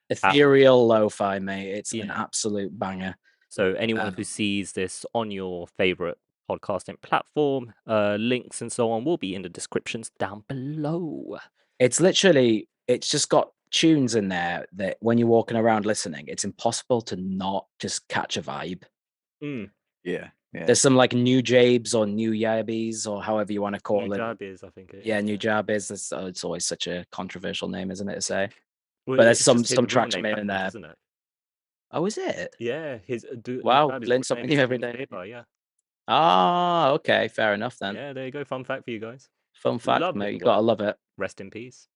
Ethereal Lo-Fi, mate. It's an absolute banger. So anyone who sees this on your favorite podcasting platform, links and so on will be in the descriptions down below. It's just got tunes in there that when you're walking around listening, it's impossible to not just catch a vibe. Yeah. There's some like new Jabes or new Yabbies or however you want to call it. New Jabbies, I think. New Jabbies. It's always such a controversial name, isn't it, to say? Well, but there's some tracks made in there. Isn't it? Oh, is it? Yeah. Wow, learn something new every day. Yeah. Ah, okay, fair enough then. Yeah, there you go. Fun fact for you guys. Fun fact, mate. You gotta love it. Rest in peace.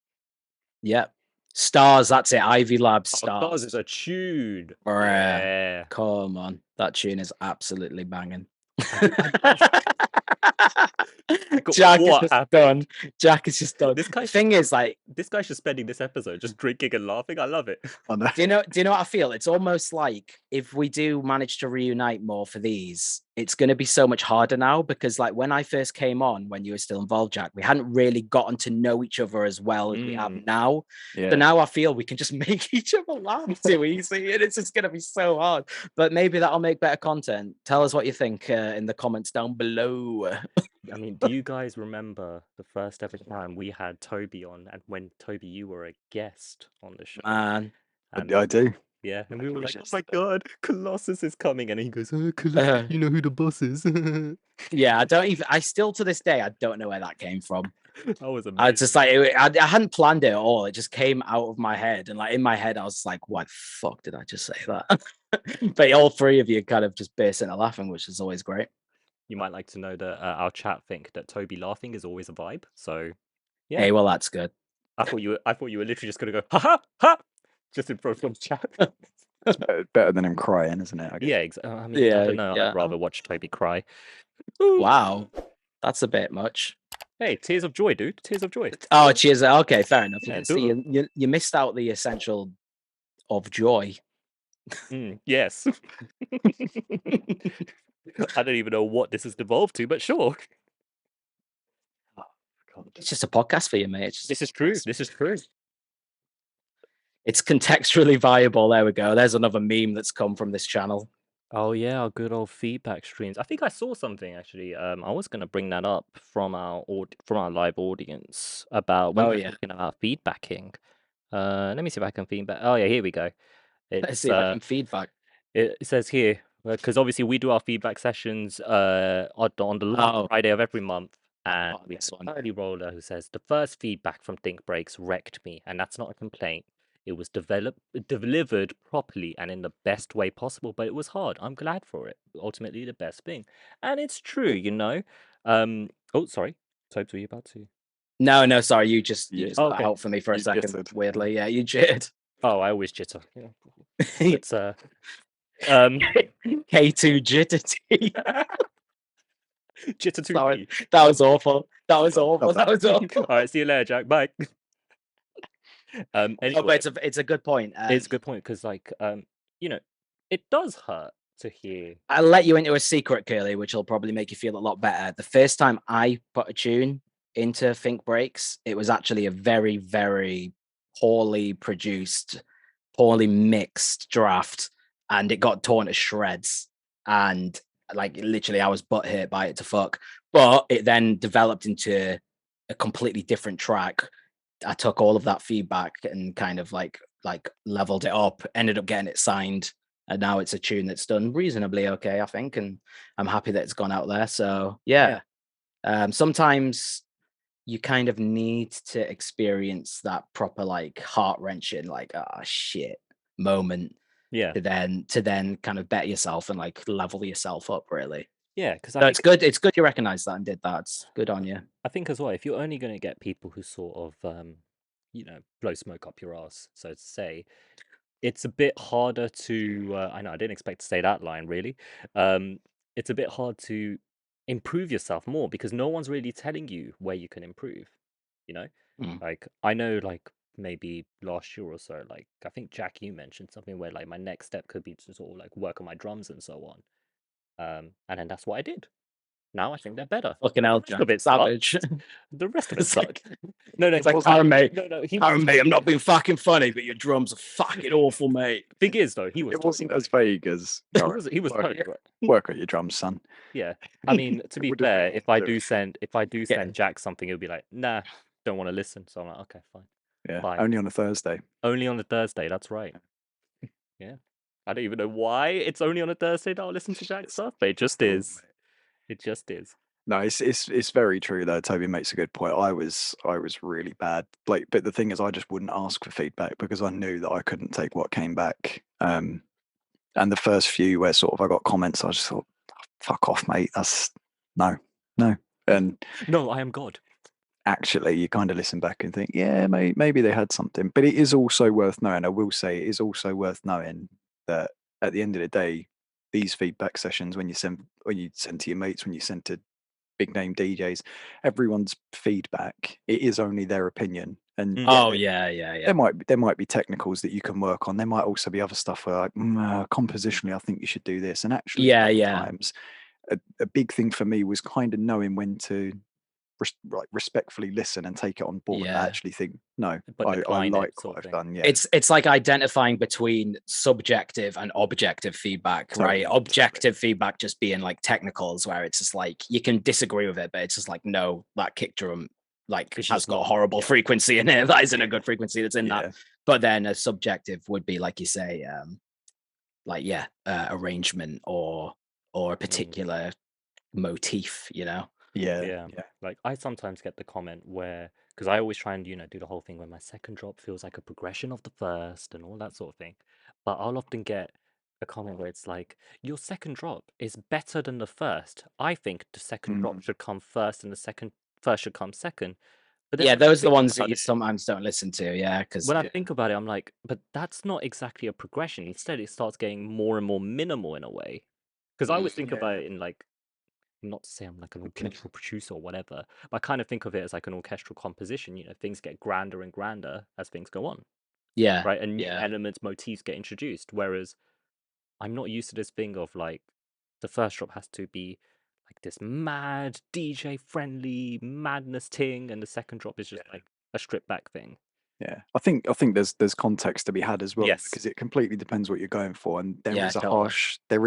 Yep. Stars, that's it. Ivy Lab Stars. Stars is a tune. Yeah. Come on. That tune is absolutely banging. Jack is what just happened? done. Jack is just done. This guy The thing is, like, this guy's just spending this episode just drinking and laughing. I love it. I know. do you know what I feel? It's almost like if we do manage to reunite more for these, it's going to be so much harder now because, like, when I first came on, when you were still involved, Jack, we hadn't really gotten to know each other as well as we have now. Yeah. So now I feel we can just make each other laugh too easy, and it's just going to be so hard. But maybe that'll make better content. Tell us what you think in the comments down below. I mean, do you guys remember the first ever time we had Toby on, and when Toby, you were a guest on the show? Man, And I do. yeah, and we were like, "Oh Yes. my god, Colossus is coming!" And he goes, "Oh, Colossus, you know who the boss is." Yeah, I still to this day, I don't know where that came from. That was amazing. I just like, I hadn't planned it at all. It just came out of my head. And like in my head, I was like, why the fuck did I just say that? But all three of you kind of just burst into laughing, which is always great. You might like to know that our chat think that Toby laughing is always a vibe. So yeah. Hey, well, that's good. I thought you were literally just gonna go ha ha ha just in front of the chat. It's better than him crying, isn't it? I guess. Yeah, I mean, I don't know. Yeah. I'd rather watch Toby cry. Wow, that's a bit much. Hey, tears of joy, dude. Tears of joy. Oh, cheers. Okay, fair enough. Yeah, See, you missed out the essential of joy. Yes. I don't even know what this has devolved to, but sure. It's just a podcast for you, mate. This is true. This is true. It's contextually viable. There we go. There's another meme that's come from this channel. Oh yeah, our good old feedback streams. I think I saw something actually. I was gonna bring that up from our live audience about when we're talking about feedbacking. Let me see if I can feedback. Oh yeah, here we go. Let's see if I can feedback. It says here because obviously we do our feedback sessions on the last Friday of every month. And we have an early roller who says the first feedback from Think Breaks wrecked me, and that's not a complaint. It was delivered properly and in the best way possible, but it was hard. I'm glad for it. Ultimately, the best thing, and it's true, you know. Oh, sorry, Tobes, were you about to? No, sorry. You just got out for me for a second. Jittered. Weirdly, yeah, you jittered. Oh, I always jitter. Yeah. It's K2 jitter. Jitter 2. Sorry, that was awful. That was awful. All right, see you later, Jack. Bye. Anyway, but it's a good point. It's a good point because, like, you know, it does hurt to hear. I'll let you into a secret, Curly, which will probably make you feel a lot better. The first time I put a tune into Think Breaks, it was actually a very, very poorly produced, poorly mixed draft, and it got torn to shreds. And like literally, I was butthurt by it to fuck. But it then developed into a completely different track. I took all of that feedback and kind of like leveled it up, ended up getting it signed, and now it's a tune that's done reasonably okay, I think, and I'm happy that it's gone out there. So yeah. Sometimes you kind of need to experience that proper like heart-wrenching, like shit moment. Yeah. To then kind of bet yourself and like level yourself up, really. Yeah, because it's good. It's good you recognize that and did that. It's good on you. I think as well, if you're only going to get people who sort of, blow smoke up your ass, so to say, it's a bit harder to. I know I didn't expect to say that line really. It's a bit hard to improve yourself more because no one's really telling you where you can improve. You know, like I know, like maybe last year or so, like I think Jack, you mentioned something where like my next step could be to sort of like work on my drums and so on. And then that's what I did. Now I think they're better. Fucking hell, Jack. A bit savage. The rest of it suck. No, it's like Karan, mate. No, Karan, mate. I'm not being fucking funny, but your drums are fucking awful, mate. Thing is, though, he was. It wasn't as vague as. He was totally right. Work on your drums, son. Yeah, I mean, to be fair, if I do send Jack something, he'll be like, "Nah, don't want to listen." So I'm like, "Okay, fine." Yeah, fine. Only on a Thursday. Only on a Thursday. That's right. Yeah, I don't even know why it's only on a Thursday that I'll listen to Jack's stuff, but it just is. It just is. No, it's very true though. Toby makes a good point. I was really bad. Like, but the thing is, I just wouldn't ask for feedback because I knew that I couldn't take what came back. And the first few where sort of I got comments, I just thought, "Fuck off, mate. That's no." And no, I am God. Actually, you kind of listen back and think, yeah, maybe they had something. But it is also worth knowing. I will say, it is also worth knowing that at the end of the day, these feedback sessions, when you send to your mates, when you send to big name DJs, everyone's feedback, it is only their opinion. And there might be technicals that you can work on. There might also be other stuff where, like, compositionally, I think you should do this. And actually, sometimes a big thing for me was kind of knowing when to respectfully listen and take it on board. I actually think no, I like what I've done. Yeah, it's like identifying between subjective and objective feedback, totally, right? Objective feedback just being like technicals, where it's just like you can disagree with it, but it's just like, no, that kick drum like has got a horrible frequency in it. That isn't a good frequency that's in that. But then a subjective would be, like you say, arrangement or a particular motif, you know. Yeah. Like I sometimes get the comment where, because I always try and do the whole thing where my second drop feels like a progression of the first and all that sort of thing, but I'll often get a comment where it's like, your second drop is better than the first. I think the second drop should come first and the first should come second. But those are the ones that you sometimes don't listen to. Because when I think about it, I'm like, but that's not exactly a progression. Instead, it starts getting more and more minimal in a way. Because I always think about it in like, not to say I'm like an orchestral producer or whatever, but I kind of think of it as like an orchestral composition. Things get grander and grander as things go on. Right. And new elements, motifs get introduced. Whereas I'm not used to this thing of like the first drop has to be like this mad DJ friendly madness thing, and the second drop is just like a stripped back thing. Yeah, I think there's context to be had as well, because it completely depends what you're going for, and there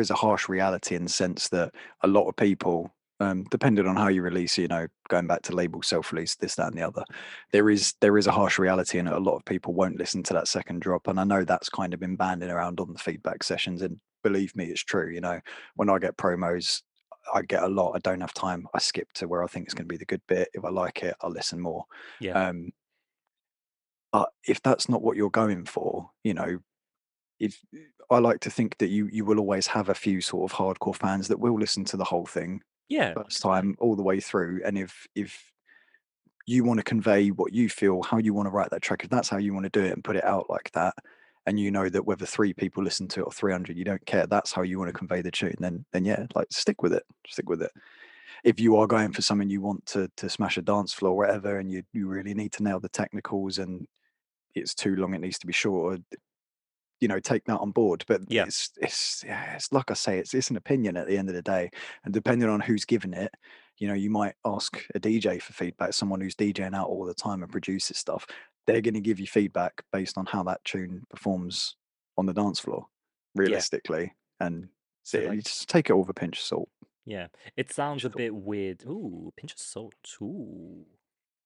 is a harsh reality in the sense that a lot of people, depending on how you release, going back to label, self-release, this, that, and the other, there is a harsh reality in it. A lot of people won't listen to that second drop, and I know that's kind of been banding around on the feedback sessions, and believe me, it's true. When I get promos, I get a lot. I don't have time. I skip to where I think it's going to be the good bit. If I like it, I'll listen more. But if that's not what you're going for, if I like to think that you will always have a few sort of hardcore fans that will listen to the whole thing first time all the way through. And if you want to convey what you feel, how you want to write that track, if that's how you want to do it and put it out like that, and you know that whether 3 people listen to it or 300, you don't care, that's how you want to convey the tune, then like stick with it. If you are going for something you want to smash a dance floor or whatever, and you really need to nail the technicals and it's too long, it needs to be shorter, take that on board. But it's like I say, it's an opinion at the end of the day, and depending on who's giving it, you might ask a DJ for feedback, someone who's DJing out all the time and produces stuff. They're going to give you feedback based on how that tune performs on the dance floor, realistically. And so you just take it all with a pinch of salt. It sounds a bit weird. Ooh, pinch of salt. Ooh,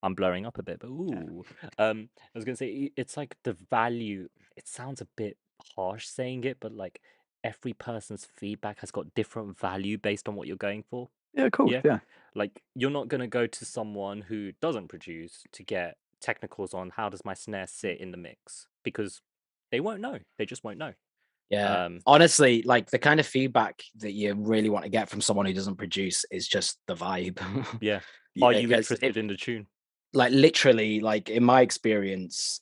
I'm blurring up a bit, but ooh. I was gonna say it's like the value. It sounds a bit harsh saying it, but like every person's feedback has got different value based on what you're going for. Yeah, cool. Yeah. Like you're not gonna go to someone who doesn't produce to get technicals on how does my snare sit in the mix, because they won't know. They just won't know. Yeah. Honestly, like the kind of feedback that you really want to get from someone who doesn't produce is just the vibe. Are you interested in the tune? Like literally, like in my experience,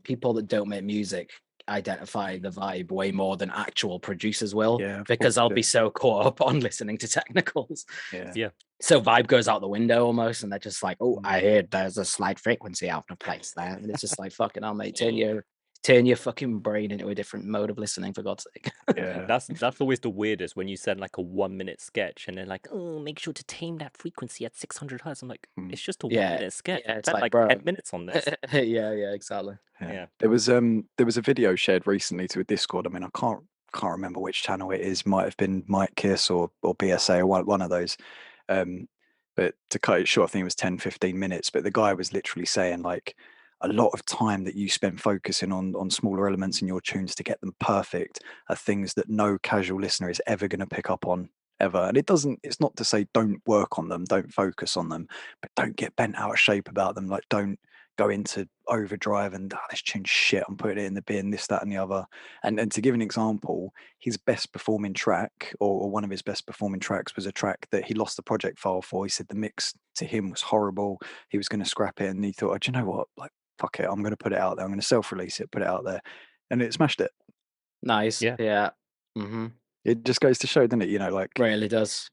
people that don't make music identify the vibe way more than actual producers will, because I'll be so caught up on listening to technicals. So vibe goes out the window almost, and they're just like, oh, I heard there's a slight frequency out of place there, and it's just like, fucking hell, mate, turn your fucking brain into a different mode of listening, for God's sake. That's always the weirdest, when you send like a 1-minute sketch and they're like, oh, make sure to tame that frequency at 600 hertz. I'm like, it's just a 1-minute sketch. It's like 10 minutes on this. Exactly. There was a video shared recently to a Discord. I mean, I can't remember which channel it is. Might have been Mike Kiss or BSA or one of those. But to cut it short, I think it was 10-15 minutes. But the guy was literally saying, like, a lot of time that you spend focusing on smaller elements in your tunes to get them perfect are things that no casual listener is ever going to pick up on, ever. And it's not to say don't work on them, don't focus on them, but don't get bent out of shape about them. Like, don't go into overdrive and this tune's shit, I'm putting it in the bin, this, that, and the other. And to give an example, his best performing track, or one of his best performing tracks, was a track that he lost the project file for. He said the mix to him was horrible. He was going to scrap it, and he thought, oh, do you know what? Like, fuck it, I'm going to put it out there. I'm going to self-release it, put it out there, and it smashed it. Nice. Yeah. It just goes to show, doesn't it? Like, really does.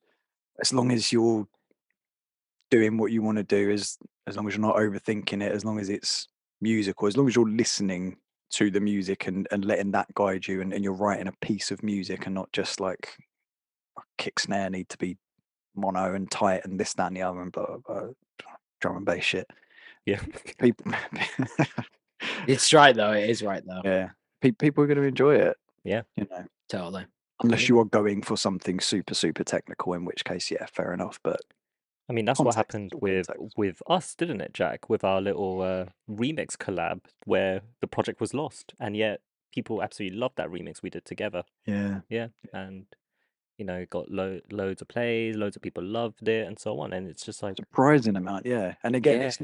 As long as you're doing what you want to do, as long as you're not overthinking it, as long as it's musical, as long as you're listening to the music and letting that guide you, and you're writing a piece of music and not just like kick snare need to be mono and tight and this, that, and the other, and blah, blah, blah, drum and bass shit. Yeah. People It's right though. It is right though. Yeah. People are going to enjoy it. Yeah. You know. Totally. Unless you are going for something super, super technical, in which case, yeah, fair enough. But I mean, that's what happened with context. us, didn't it, Jack? With our little remix collab where the project was lost, and yet people absolutely loved that remix we did together. Yeah. Yeah, and you know, got loads of plays, loads of people loved it, and so on. And it's just like surprising amount, yeah. And again, Yeah. it's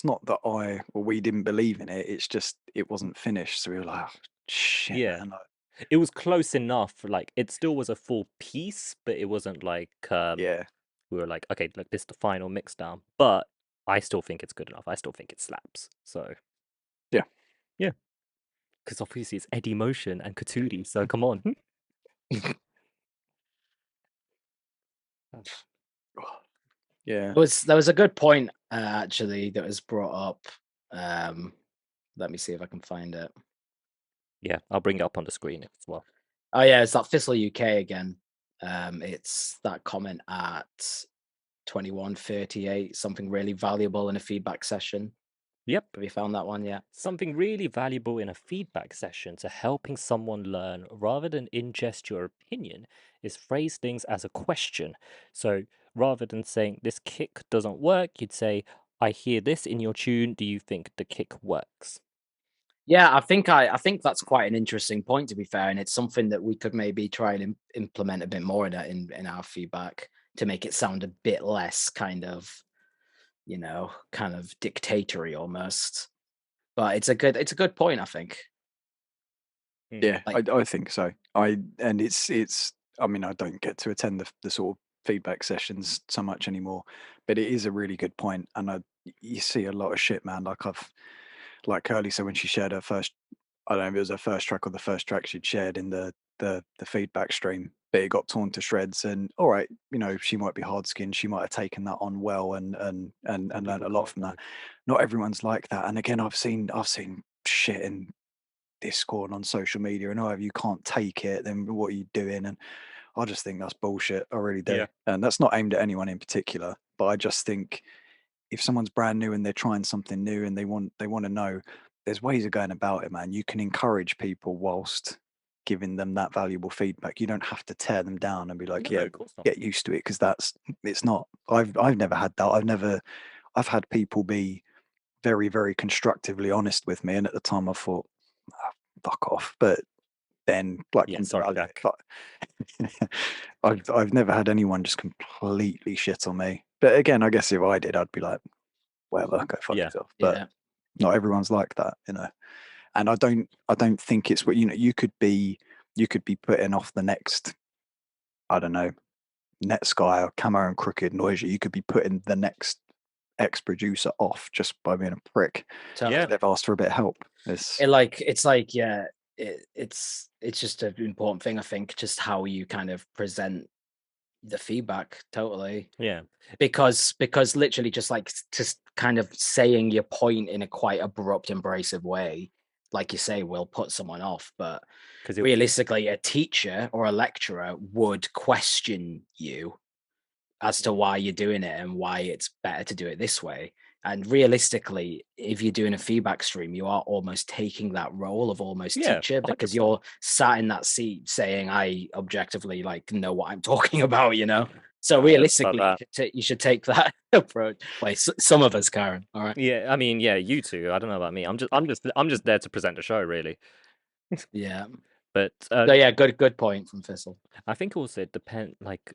not that we didn't believe in it. It's just it wasn't finished, so we were like, oh, shit, yeah, man. Like, it was close enough. Like it still was a full piece, but it wasn't like yeah. we were like, okay, look, this is the final mix down. But I still think it's good enough. I still think it slaps. So Yeah. yeah, because obviously it's Eddie Motion and Katudi. So come on. Yeah. There was a good point actually that was brought up. Let me see if I can find it. Yeah, I'll bring it up on the screen as well. Oh yeah, it's that Thistle UK again. It's that comment at 21:38, something really valuable in a feedback session. Yep. Have you found that one yet? Something really valuable in a feedback session to helping someone learn rather than ingest your opinion is phrase things as a question. So rather than saying this kick doesn't work, you'd say, I hear this in your tune. Do you think the kick works? Yeah, I think that's quite an interesting point, to be fair, and it's something that we could maybe try and implement a bit more in our feedback to make it sound a bit less kind of, you know, kind of dictatory almost. But it's a good point, I think. Yeah, Like, I think so. It's I mean, I don't get to attend the sort of feedback sessions so much anymore, but it is a really good point, and you see a lot of shit, man. Like Curly said when she shared her first, I don't know if it was her first track or the first track she'd shared in the feedback stream, but it got torn to shreds. And all right, you know, she might be hard skinned, she might have taken that on well and learned a lot from that. Not everyone's like that. And again, I've seen shit in Discord on social media, and if you can't take it, then what are you doing? And I just think that's bullshit. I really do. Yeah. And that's not aimed at anyone in particular, but I just think if someone's brand new and they're trying something new and they want to know, there's ways of going about it, man. You can encourage people whilst giving them that valuable feedback. You don't have to tear them down and be like, No, yeah, of course not. get used to it, because it's not. I've never had that. I've had people be very, very constructively honest with me, and at the time I thought, "Ah, fuck off." But then, like, Yeah, sorry, Jack. I've never had anyone just completely shit on me. But again, I guess if I did, I'd be like, whatever, go fuck yourself. But not everyone's like that, you know. And I don't think it's what, you know, you could be putting off the next, I don't know, Netsky or Camo and Crooked Noisia. You could be putting the next ex-producer off just by being a prick. yeah, they've asked for a bit of help. It's just an important thing, I think, just how you kind of present the feedback. Totally. Yeah, because literally just like just kind of saying your point in a quite abrupt, abrasive way, like you say, will put someone off. But realistically, a teacher or a lecturer would question you as to why you're doing it and why it's better to do it this way. And realistically, if you're doing a feedback stream, you are almost taking that role of almost teacher, because 100%. You're sat in that seat saying, I objectively like know what I'm talking about, you know? So realistically, you should take that approach. Like some of us, Karen. All right. Yeah, I mean, yeah, you two. I don't know about me. I'm just there to present the show, really. Yeah. But so yeah, good point from Thistle. I think also it depends, like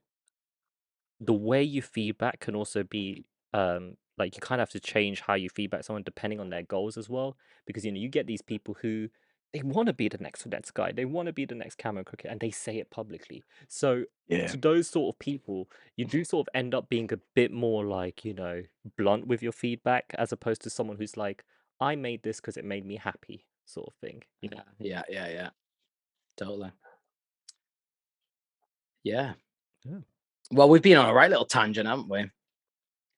the way you feedback can also be like you kind of have to change how you feedback someone depending on their goals as well, because you know you get these people who they want to be the next Fidesz guy, they want to be the next Camo Cricket, and they say it publicly. So to those sort of people, you do sort of end up being a bit more like, you know, blunt with your feedback, as opposed to someone who's like, I made this because it made me happy, sort of thing. You know? Yeah. Totally. Yeah. Yeah. Well, we've been on a right little tangent, haven't we?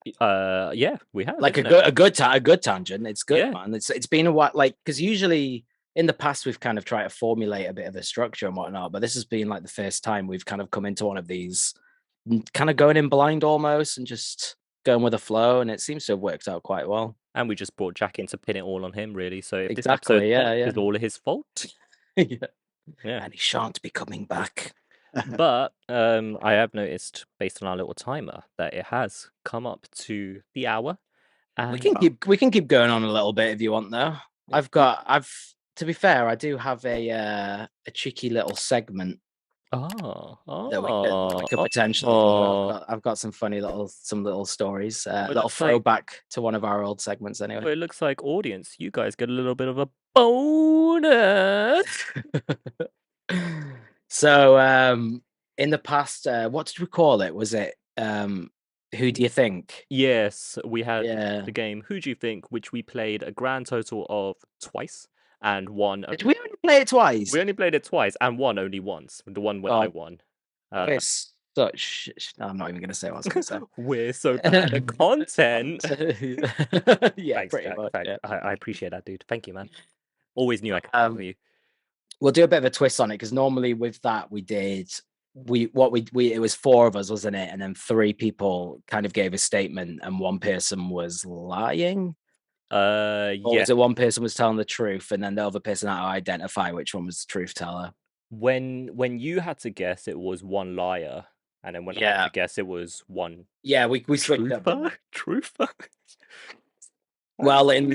Yeah, we have. Like isn't it? a good tangent. It's good, Yeah. man. It's been a while, like, because usually in the past we've kind of tried to formulate a bit of a structure and whatnot, but this has been like the first time we've kind of come into one of these, kind of going in blind almost and just going with the flow, and it seems to have worked out quite well. And we just brought Jack in to pin it all on him, really. So if Exactly, this episode yeah. is all his fault. Yeah. Yeah. And he shan't be coming back. But I have noticed, based on our little timer, that it has come up to the hour. And We can keep going on a little bit if you want, though. To be fair, I do have a cheeky little segment that we could potentially do. I've got some funny little stories, little throwback to one of our old segments anyway. But it looks like, audience, you guys get a little bit of a bonus. So in the past, what did we call it? Was it Who Do You Think? Yes, we had the game Who Do You Think, which we played a grand total of twice and won. Did we only play it twice? We only played it twice and won only once. The one where I won. We're such. No, I'm not even going to say what I was going to say. We're so bad at content. Yeah, thanks, pretty Jack, much. thanks. Yeah. I appreciate that, dude. Thank you, man. Always knew I could help you. We'll do a bit of a twist on it because normally with that it was 4 of us, wasn't it? And then 3 people kind of gave a statement, and one person was lying. Or was it one person was telling the truth, and then the other person had to identify which one was the truth teller? When you had to guess, it was one liar, and then when I had to guess, it was one. Yeah, we switched up. Truther. Well, in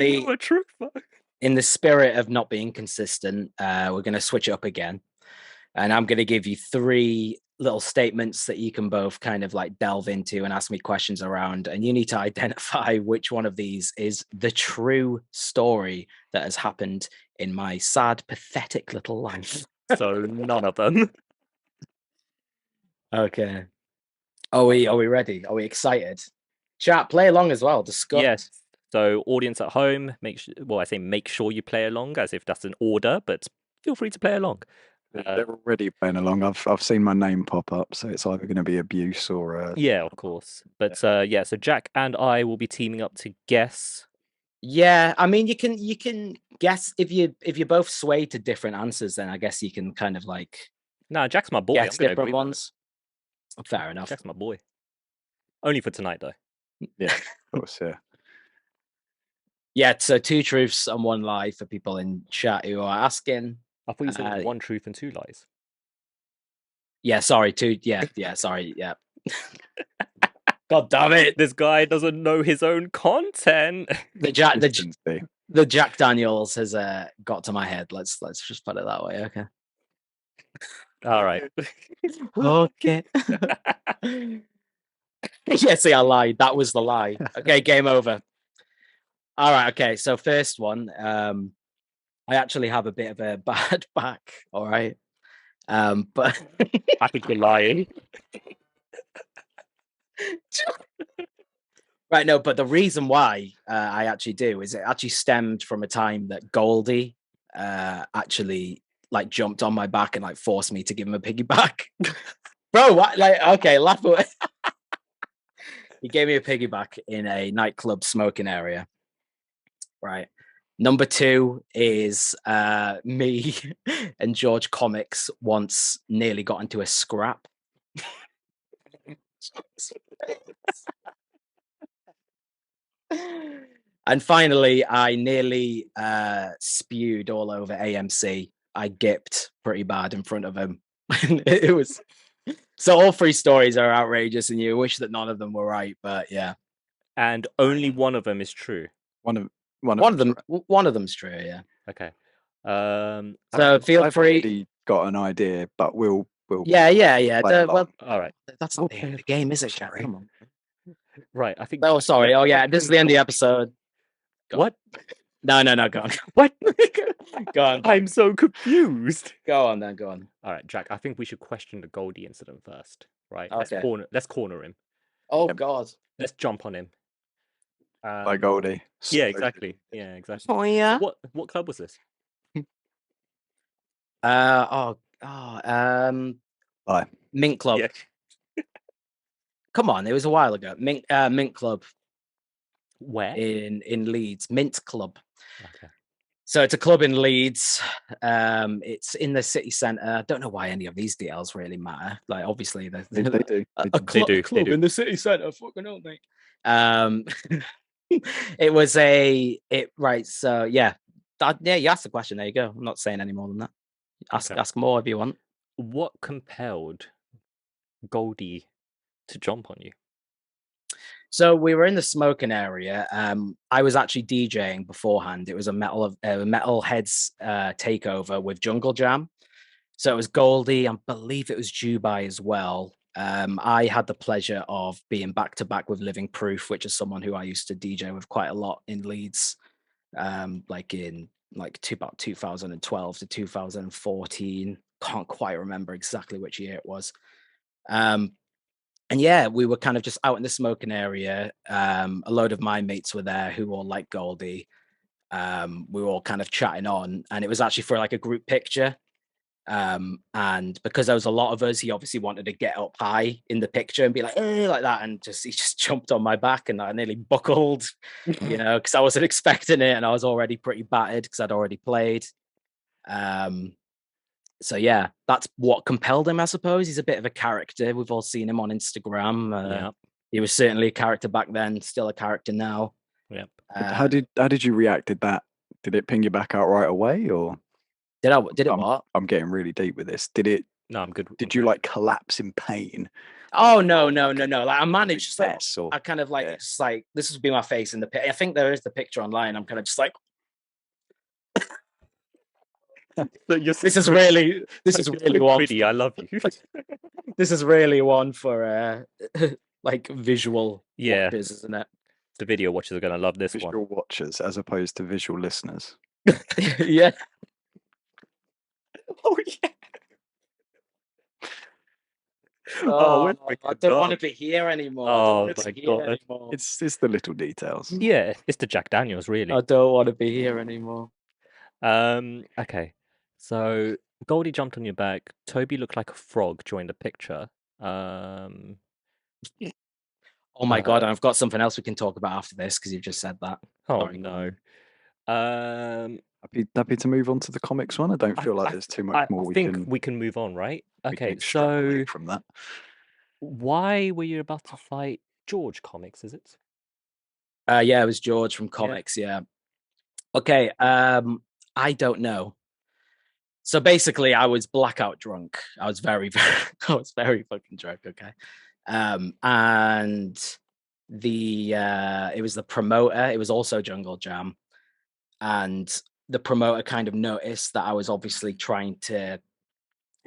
the spirit of not being consistent, we're going to switch it up again, and I'm going to give you 3 little statements that you can both kind of like delve into and ask me questions around, and you need to identify which one of these is the true story that has happened in my sad, pathetic little life. So none of them. Okay. Are we ready? Are we excited? Chat, play along as well. Discuss. Yes. So audience at home, make sure you play along, as if that's an order, but feel free to play along. They're already playing along. I've seen my name pop up, so it's either going to be abuse or yeah, of course. But so Jack and I will be teaming up to guess. Yeah, I mean, you can guess if you both sway to different answers, then I guess you can kind of like. No, Jack's my boy. Guess different ones. Fair enough. Jack's my boy. Only for tonight, though. Yeah, of course, yeah. Yeah, so 2 truths and 1 lie for people in chat who are asking. I thought you said 1 truth and 2 lies. Yeah, sorry, 2. Yeah, sorry, yeah. God damn it! This guy doesn't know his own content. The Jack Daniels has got to my head. Let's just put it that way. Okay. All right. Okay. Yeah, see, I lied. That was the lie. Okay, game over. All right. Okay, so first one. I actually have a bit of a bad back. All right. But I think you're lying. Right, no, but the reason why I actually do is it actually stemmed from a time that Goldie actually like jumped on my back and like forced me to give him a piggyback. Bro, what? Like, okay, laugh away. He gave me a piggyback in a nightclub smoking area. Right. Number 2 is me and George Comics once nearly got into a scrap. And finally, I nearly spewed all over AMC. I gipped pretty bad in front of him. It was so all 3 stories are outrageous, and you wish that none of them were right, but yeah. And only one of them is true. One of them's true, yeah. Okay. So feel free. I've already got an idea, but we'll. Yeah. Well, all right. That's not the game, is it, Jack? Come on. Right. I think. Oh, sorry. Oh, yeah. This is the end of the episode. What? No. Go on. What? Go on. I'm so confused. Go on, then. Go on. All right, Jack. I think we should question the Goldie incident first, right? Okay. Let's corner him. Oh God. Let's jump on him. By Goldie. Yeah, exactly. Yeah, exactly. Oh yeah. What club was this? Bye. Mint Club. Yeah. Come on, it was a while ago. Mint Club. Where? In Leeds, Mint Club. Okay. So it's a club in Leeds. It's in the city centre. I don't know why any of these details really matter. Like, obviously, they do. A club in the city centre. Fucking don't they? It was right. So yeah, you asked the question. There you go. I'm not saying any more than that. Ask more if you want. What compelled Goldie to jump on you? So we were in the smoking area. I was actually DJing beforehand. It was a Metalheads takeover with Jungle Jam. So it was Goldie. I believe it was Dubai as well. I had the pleasure of being back to back with Living Proof, which is someone who I used to DJ with quite a lot in Leeds, like about 2012 to 2014. Can't quite remember exactly which year it was. And yeah, we were kind of just out in the smoking area. A load of my mates were there who all like Goldie. We were all kind of chatting on, and it was actually for like a group picture. And because there was a lot of us, he obviously wanted to get up high in the picture and be like, hey, like that. And he just jumped on my back, and I nearly buckled, because I wasn't expecting it. And I was already pretty battered because I'd already played. So yeah, that's what compelled him, I suppose. He's a bit of a character. We've all seen him on Instagram. He was certainly a character back then, still a character now. Yep. How did you react? Did it ping you back out right away, or did it what? I'm getting really deep with this. Did it? No, I'm good. Did you like collapse in pain? Oh no. Like I managed, I kind of like, it's like, this would be my face in the pit. I think there is the picture online. I'm kind of just like, this is really one. Pretty, I love you. This is really one for like visual watchers, isn't it? The video watchers are gonna love this one. Visual watchers as opposed to visual listeners. Yeah. Oh yeah. I don't want to be here anymore. Oh my god. It's the little details. Yeah, it's the Jack Daniels, really. I don't want to be here anymore. Okay. So Goldie jumped on your back. Toby looked like a frog during the picture. Oh my god, I've got something else we can talk about after this because you've just said that. Oh no. Happy to move on to the comics one. I don't feel like there's too much more. I think we can move on, right? Okay, so from that. Why were you about to fight George Comics, is it? Yeah, it was George from Comics, yeah. Okay, I don't know. So basically, I was blackout drunk. I was very fucking drunk, okay? And it was the promoter. It was also Jungle Jam. And the promoter kind of noticed that I was obviously trying to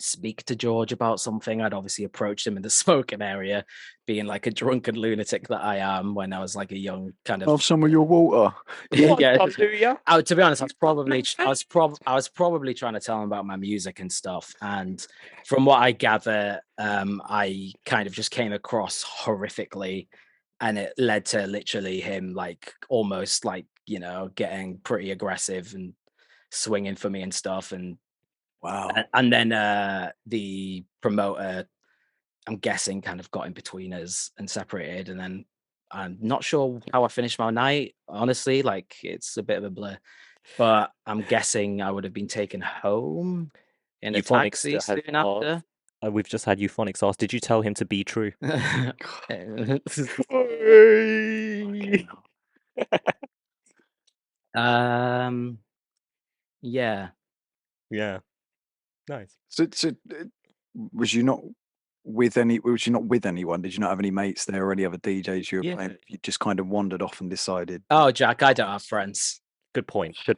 speak to George about something. I'd obviously approached him in the smoking area, being like a drunken lunatic that I am when I was like a young kind of. Have some of your water. Yeah. To be honest, I was probably trying to tell him about my music and stuff. And from what I gather, I kind of just came across horrifically, and it led to literally him like almost like, getting pretty aggressive and swinging for me and stuff. And wow. And then the promoter, I'm guessing, kind of got in between us and separated. And then I'm not sure how I finished my night, honestly. Like, it's a bit of a blur. But I'm guessing I would have been taken home in a taxi soon after. We've just had Euphonics ask, did you tell him to be true? Yeah. Yeah. Nice. So was you not with anyone? Did you not have any mates there or any other DJs you were playing? You just kind of wandered off and decided. Oh, Jack, I don't have friends. Good point. I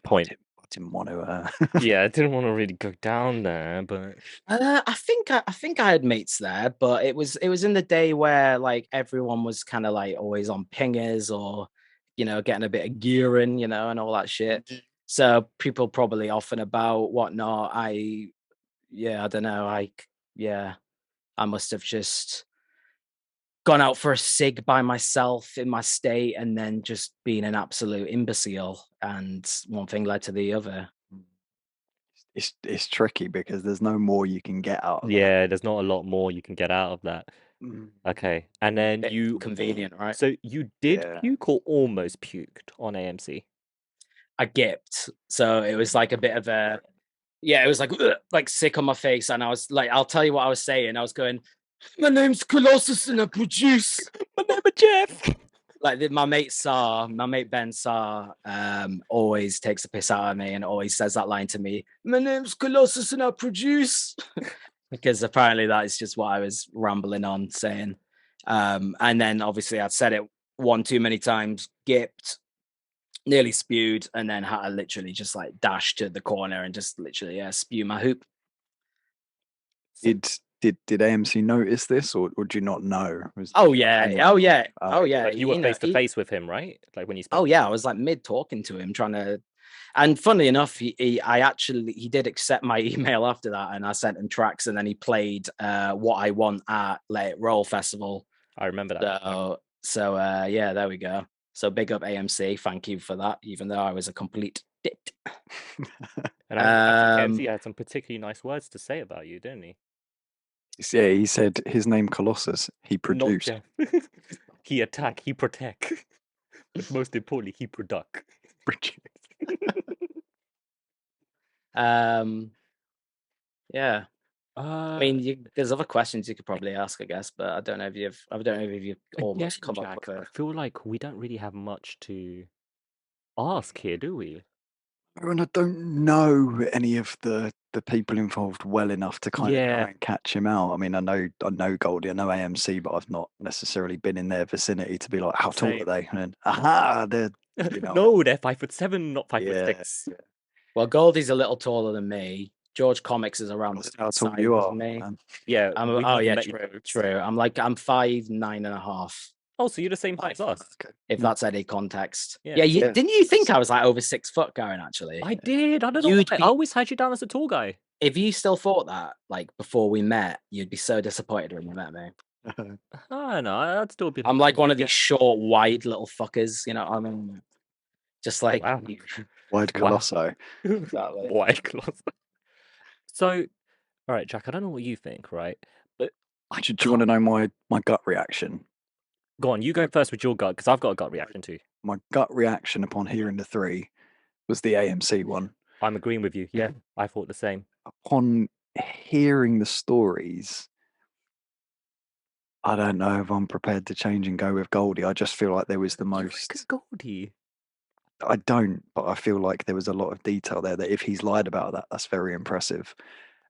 didn't want to. Yeah, I didn't want to really go down there, but I think I had mates there, but it was in the day where like everyone was kind of like always on pingers or getting a bit of gear in, and all that shit. So people probably off and about, whatnot. I don't know. I must have just gone out for a cig by myself in my state and then just been an absolute imbecile. And one thing led to the other. It's tricky because there's no more you can get out of that. There's not a lot more you can get out of that. Okay, and then you convenient, right? So you did puke or almost puked on AMC? I gipped, so it was like a bit of a it was like sick on my face, and I was like, I'll tell you what I was saying. I was going, "My name's Colossus, and I produce." My name is Jeff. Like my mate Ben Saar, always takes a piss out of me and always says that line to me. My name's Colossus, and I produce. Because apparently that is just what I was rambling on saying. And then obviously I'd said it one too many times, gipped, nearly spewed, and then had to literally just like dash to the corner and just literally spew my hoop. Did AMC notice this, or do you not know? Oh yeah. Like you were face to face with him, right? Like when you spoke. Oh yeah, I was like mid talking to him, trying to. And funnily enough, he did accept my email after that, and I sent him tracks, and then he played "What I Want" at Let It Roll Festival. I remember that. So yeah, there we go. So big up AMC, thank you for that, even though I was a complete dit. And I think AMC had some particularly nice words to say about you, didn't he? Yeah, he said his name Colossus. He produced. He attack. He protect. But most importantly, he product. Yeah. I mean, there's other questions you could probably ask, I guess, but I don't know if you've almost come up with. I feel like we don't really have much to ask here, do we? And I don't know any of the people involved well enough to kind of try and catch him out. I mean, I know Goldie, I know AMC, but I've not necessarily been in their vicinity to be like, how tall are they? And then, they're no, they're 5'7", not 5'6". Yeah. Well, Goldie's a little taller than me. George Comics is around the how same tall you are, me. man. Yeah. True. I'm 5'9.5". Oh, so you're the same height as us. Okay. If that's any context. Yeah. Didn't you think I was like over 6 foot, Karan, actually? I did. I don't know. I always had you down as a tall guy. If you still thought that, like before we met, you'd be so disappointed when you met me. I know. I'd still be. I'm like one of these short, wide little fuckers, you know what I mean? Just like wide Colosso. Exactly. Wide Colosso. So, all right, Jack, I don't know what you think, right? But do you want to know my gut reaction? Go on, you go first with your gut, because I've got a gut reaction too. My gut reaction upon hearing the 3 was the AMC one. I'm agreeing with you. Yeah, I thought the same. Upon hearing the stories, I don't know if I'm prepared to change and go with Goldie. I just feel like there was the most. Goldie? I don't, but I feel like there was a lot of detail there that if he's lied about that, that's very impressive.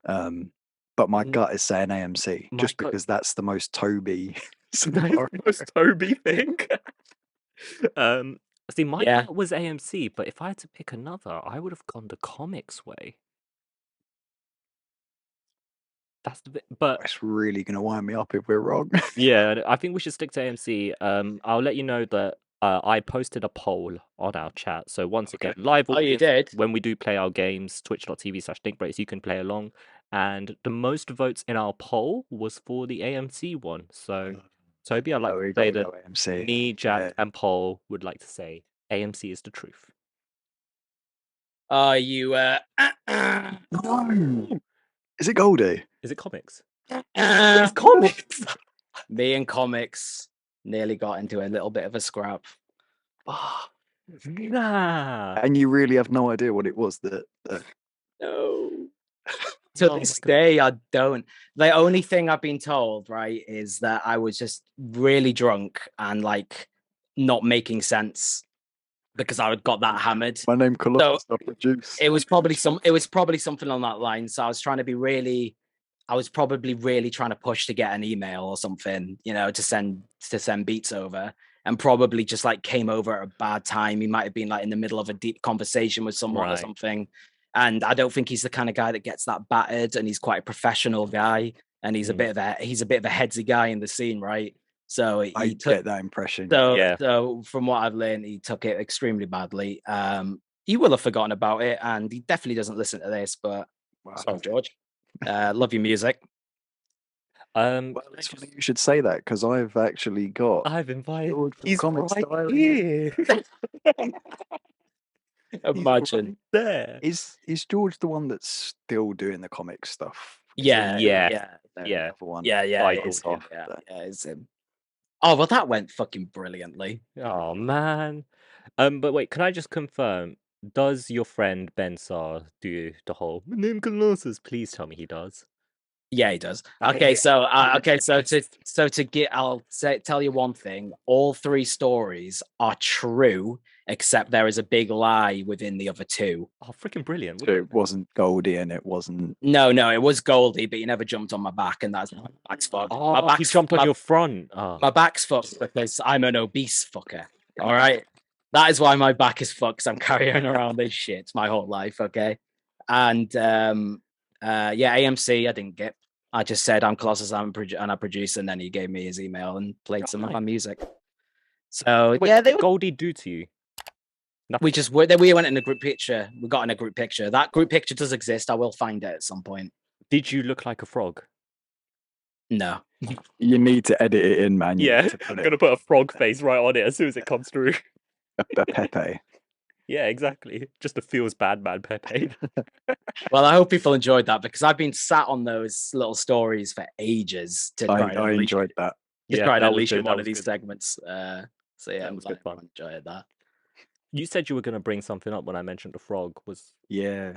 But my gut is saying AMC, just because that's the most Toby. The most Toby thing. See, my gut was AMC, but if I had to pick another, I would have gone the comics way. That's the bit, but it's really going to wind me up if we're wrong. Yeah, I think we should stick to AMC. I'll let you know that I posted a poll on our chat. So once again, live audience, you did? When we do play our games, twitch.tv/thinkbreaks, you can play along. And the most votes in our poll was for the AMC one. So, Toby, I'd like to say that AMC. Me, Jack, and Paul would like to say AMC is the truth. Are you No. Is it Goldie? Is it comics? It's comics. Me and comics nearly got into a little bit of a scrap. Nah. And you really have no idea what it was that. No. To this day, I don't. The only thing I've been told, right, is that I was just really drunk and like not making sense because I had got that hammered. My name Colossus. It was probably something on that line. So I was probably really trying to push to get an email or something, you know, to send beats over, and probably just like came over at a bad time. He might have been like in the middle of a deep conversation with someone or something. And I don't think he's the kind of guy that gets that battered, and he's quite a professional guy, and he's a bit of a headsy guy in the scene, right? So I get that impression. So from what I've learned, he took it extremely badly. He will have forgotten about it, and he definitely doesn't listen to this, but sorry, George. Love your music. Well, it's funny you should say that, because I've actually got. I've invited. He's right here. Imagine there. Is George the one that's still doing the comic stuff Yeah, yeah. the other one. yeah, By it's him. God. Yeah, it's him. Oh well, that went fucking brilliantly. Oh man. But wait, can I just confirm? Does your friend Ben Sar do the whole name Colossus? Please tell me he does. Yeah, he does. Okay, so to get, tell you one thing. All three stories are true, except there is a big lie within the other two. Oh, freaking brilliant! So it wasn't Goldie and it wasn't. No, it was Goldie, but he never jumped on my back, and that's my back's fucked. Oh, my he jumped on your front. Oh. My back's fucked because I'm an obese fucker. All right, that is why my back is fucked. 'Cause I'm carrying around this shit my whole life. Okay, and yeah, AMC I didn't get. I just said I'm Colossus, and I produce, and then he gave me his email and played some of my music. So wait, yeah, what did Goldie do to you? Nothing. We went in a group picture. We got in a group picture. That group picture does exist. I will find it at some point. Did you look like a frog? No. You need to edit it in, man. Yeah, I'm gonna put a frog face right on it as soon as it comes through. A Pepe. Yeah, exactly. Just a feels bad man Pepe. Well, I hope people enjoyed that because I've been sat on those little stories for ages. I enjoyed that. Just try to unleash in one of these segments. So yeah, that was good fun. I enjoyed that. You said you were going to bring something up when I mentioned the frog. Yeah.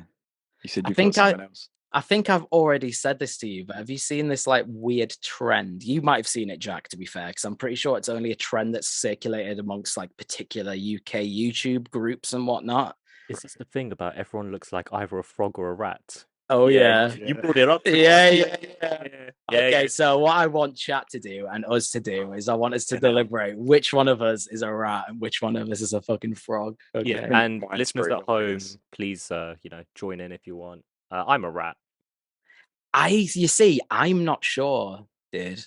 You said you got something else. I think I've already said this to you, but have you seen this like weird trend? You might have seen it, Jack, to be fair, because I'm pretty sure it's only a trend that's circulated amongst like particular UK YouTube groups and whatnot. Is this the thing about everyone looks like either a frog or a rat? Oh yeah. You brought it up. Yeah. Okay, so what I want chat to do and us to do is I want us to deliberate which one of us is a rat and which one of us is a fucking frog. Okay. Yeah, and listeners at home, please, join in if you want. I'm a rat. You see, I'm not sure, dude.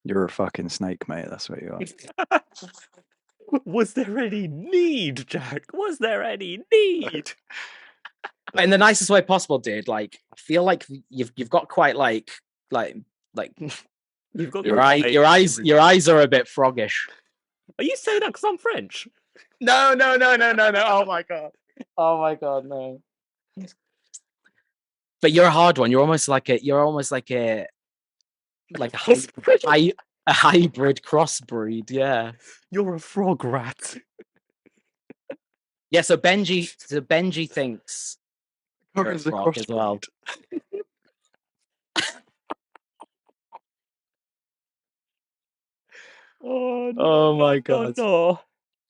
You're a fucking snake, mate. That's what you are. Was there any need, Jack? Was there any need? In the nicest way possible, dude. Like, I feel like you've got quite like you've got your eyes are a bit froggish. Are you saying that because I'm French? No. Oh my god, no. But you're a hard one. You're almost like a hybrid crossbreed. Yeah. You're a frog rat. Yeah. So Benji thinks you're a frog as well. Oh my god. No.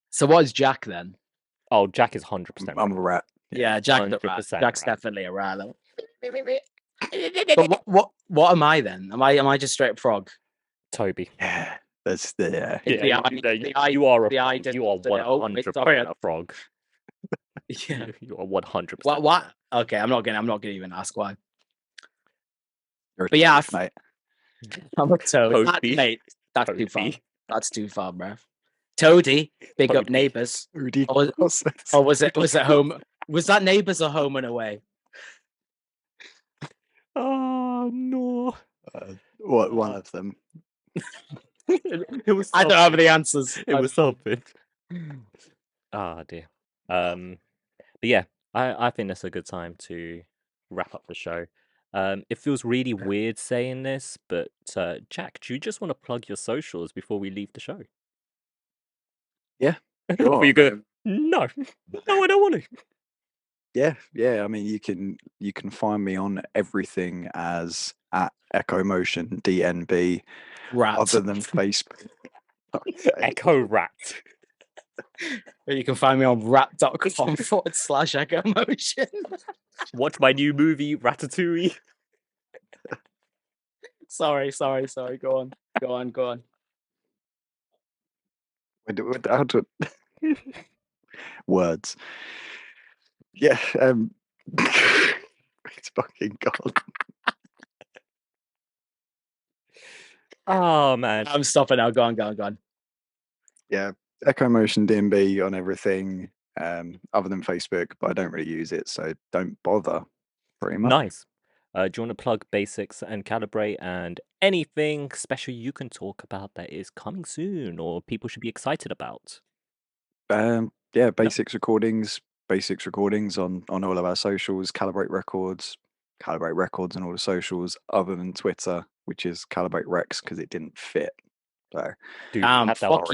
So what is Jack then? Oh, Jack is 100%. I'm a rat. Yeah, Jack the rat. Jack's definitely a rat. But what am I then? Am I just straight up frog? Toby. Yeah. That's the you are 100% a frog. Yeah. You are 100%. What? Okay, I'm not gonna even ask why. But yeah, mate. I'm a toad. Mate, that's too far. That's too far, bruv. Toady, big up neighbours. Or was it home? Was that neighbours or home and away? Oh no! What one of them? It was. I don't have the answers. It was something. Ah dear. But yeah, I think that's a good time to wrap up the show. It feels really weird saying this, but Jack, do you just want to plug your socials before we leave the show? Yeah. Sure. You go, no, I don't want to. Yeah. I mean, you can find me on everything as at Echo Motion DNB, other than Facebook. Echo Rat. You can find me on rap.com/Echo Motion. Watch my new movie, Ratatouille. Sorry. Go on. How to words? Yeah. It's fucking gone. Oh man, I'm stopping now. Go on. Yeah, Echo Motion DNB on everything, other than Facebook, but I don't really use it, so don't bother. Pretty much. Nice. Do you want to plug Basics and Calibrate and anything special you can talk about that is coming soon or people should be excited about? Yeah, Basics Recordings on all of our socials, Calibrate Records, Calibrate Records and all the socials, other than Twitter, which is Calibrate Rex because it didn't fit. So, Dude, fuck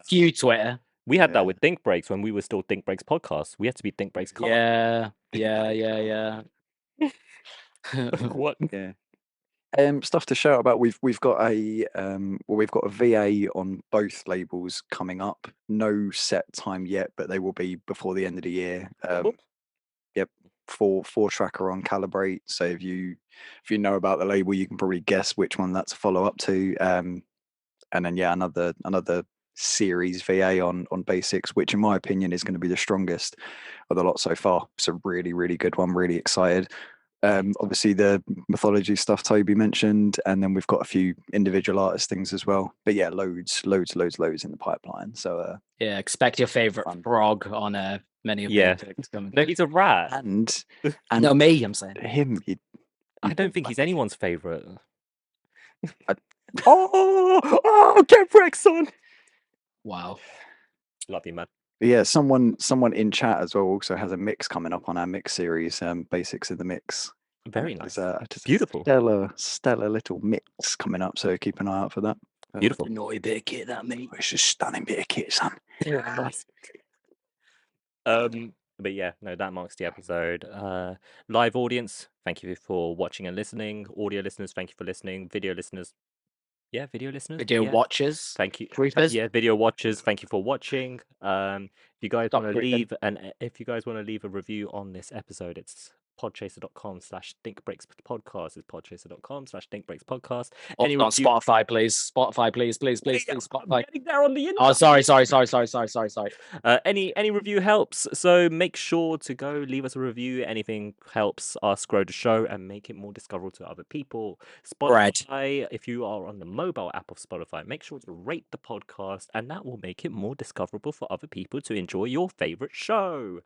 you, Twitter. We had that with Think Breaks when we were still Think Breaks podcast. We had to be Think Breaks. Yeah. What? Yeah. Stuff to shout about. We've got a we've got a VA on both labels coming up. No set time yet, but they will be before the end of the year. Yep, four tracker on Calibrate. So if you know about the label, you can probably guess which one that's a follow up to. And then another series VA on Basics, which in my opinion is going to be the strongest of the lot so far. It's a really, really good one. Really excited. Obviously the mythology stuff Toby mentioned, and then we've got a few individual artist things as well. But yeah, loads in the pipeline. So yeah, expect your favorite frog on many of the picks coming. No, he's a rat. And no, me, I'm saying him. I don't think he's anyone's favorite. Get Rex on. Wow. Love you, man. Yeah, someone in chat as well also has a mix coming up on our mix series, Basics in the Mix. Very nice. It's beautiful. Stellar little mix coming up, so keep an eye out for that. Beautiful. Naughty bit of kit, that, mate. It's a stunning bit of kit, son. But yeah, no, that marks the episode. Live audience, thank you for watching and listening. Audio listeners, thank you for listening. Video listeners, video listeners, watchers, thank you. Creepers. Yeah, video watchers, thank you for watching. If you guys want to leave a review on this episode, it's podchaser.com/thinkbreakspodcast. It's podchaser.com/thinkbreakspodcast. On Spotify, please. Spotify, please. Spotify. Getting there on the internet. Oh, sorry. Any review helps, so make sure to go leave us a review. Anything helps us grow the show and make it more discoverable to other people. Spotify, if you are on the mobile app of Spotify, make sure to rate the podcast, and that will make it more discoverable for other people to enjoy your favorite show.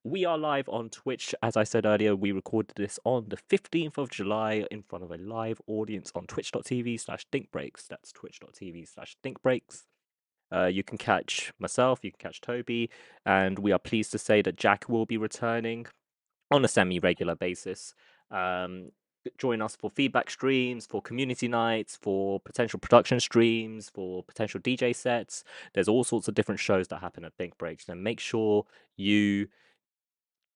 We are live on Twitch. As I said earlier, we recorded this on the 15th of July in front of a live audience on twitch.tv/thinkbreaks. That's twitch.tv/thinkbreaks. You can catch myself, you can catch Toby, and we are pleased to say that Jack will be returning on a semi-regular basis. Join us for feedback streams, for community nights, for potential production streams, for potential DJ sets. There's all sorts of different shows that happen at Think Breaks, and make sure you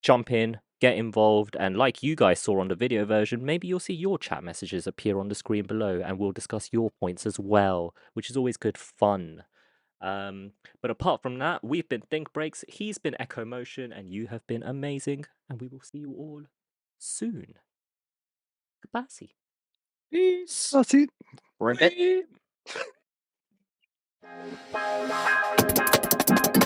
jump in, get involved, and like you guys saw on the video version, maybe you'll see your chat messages appear on the screen below, and we'll discuss your points as well, which is always good fun. But apart from that, we've been Think Breaks, he's been Echo Motion, and you have been amazing, and we will see you all soon. Goodbye. Peace. That's it. We're in bed.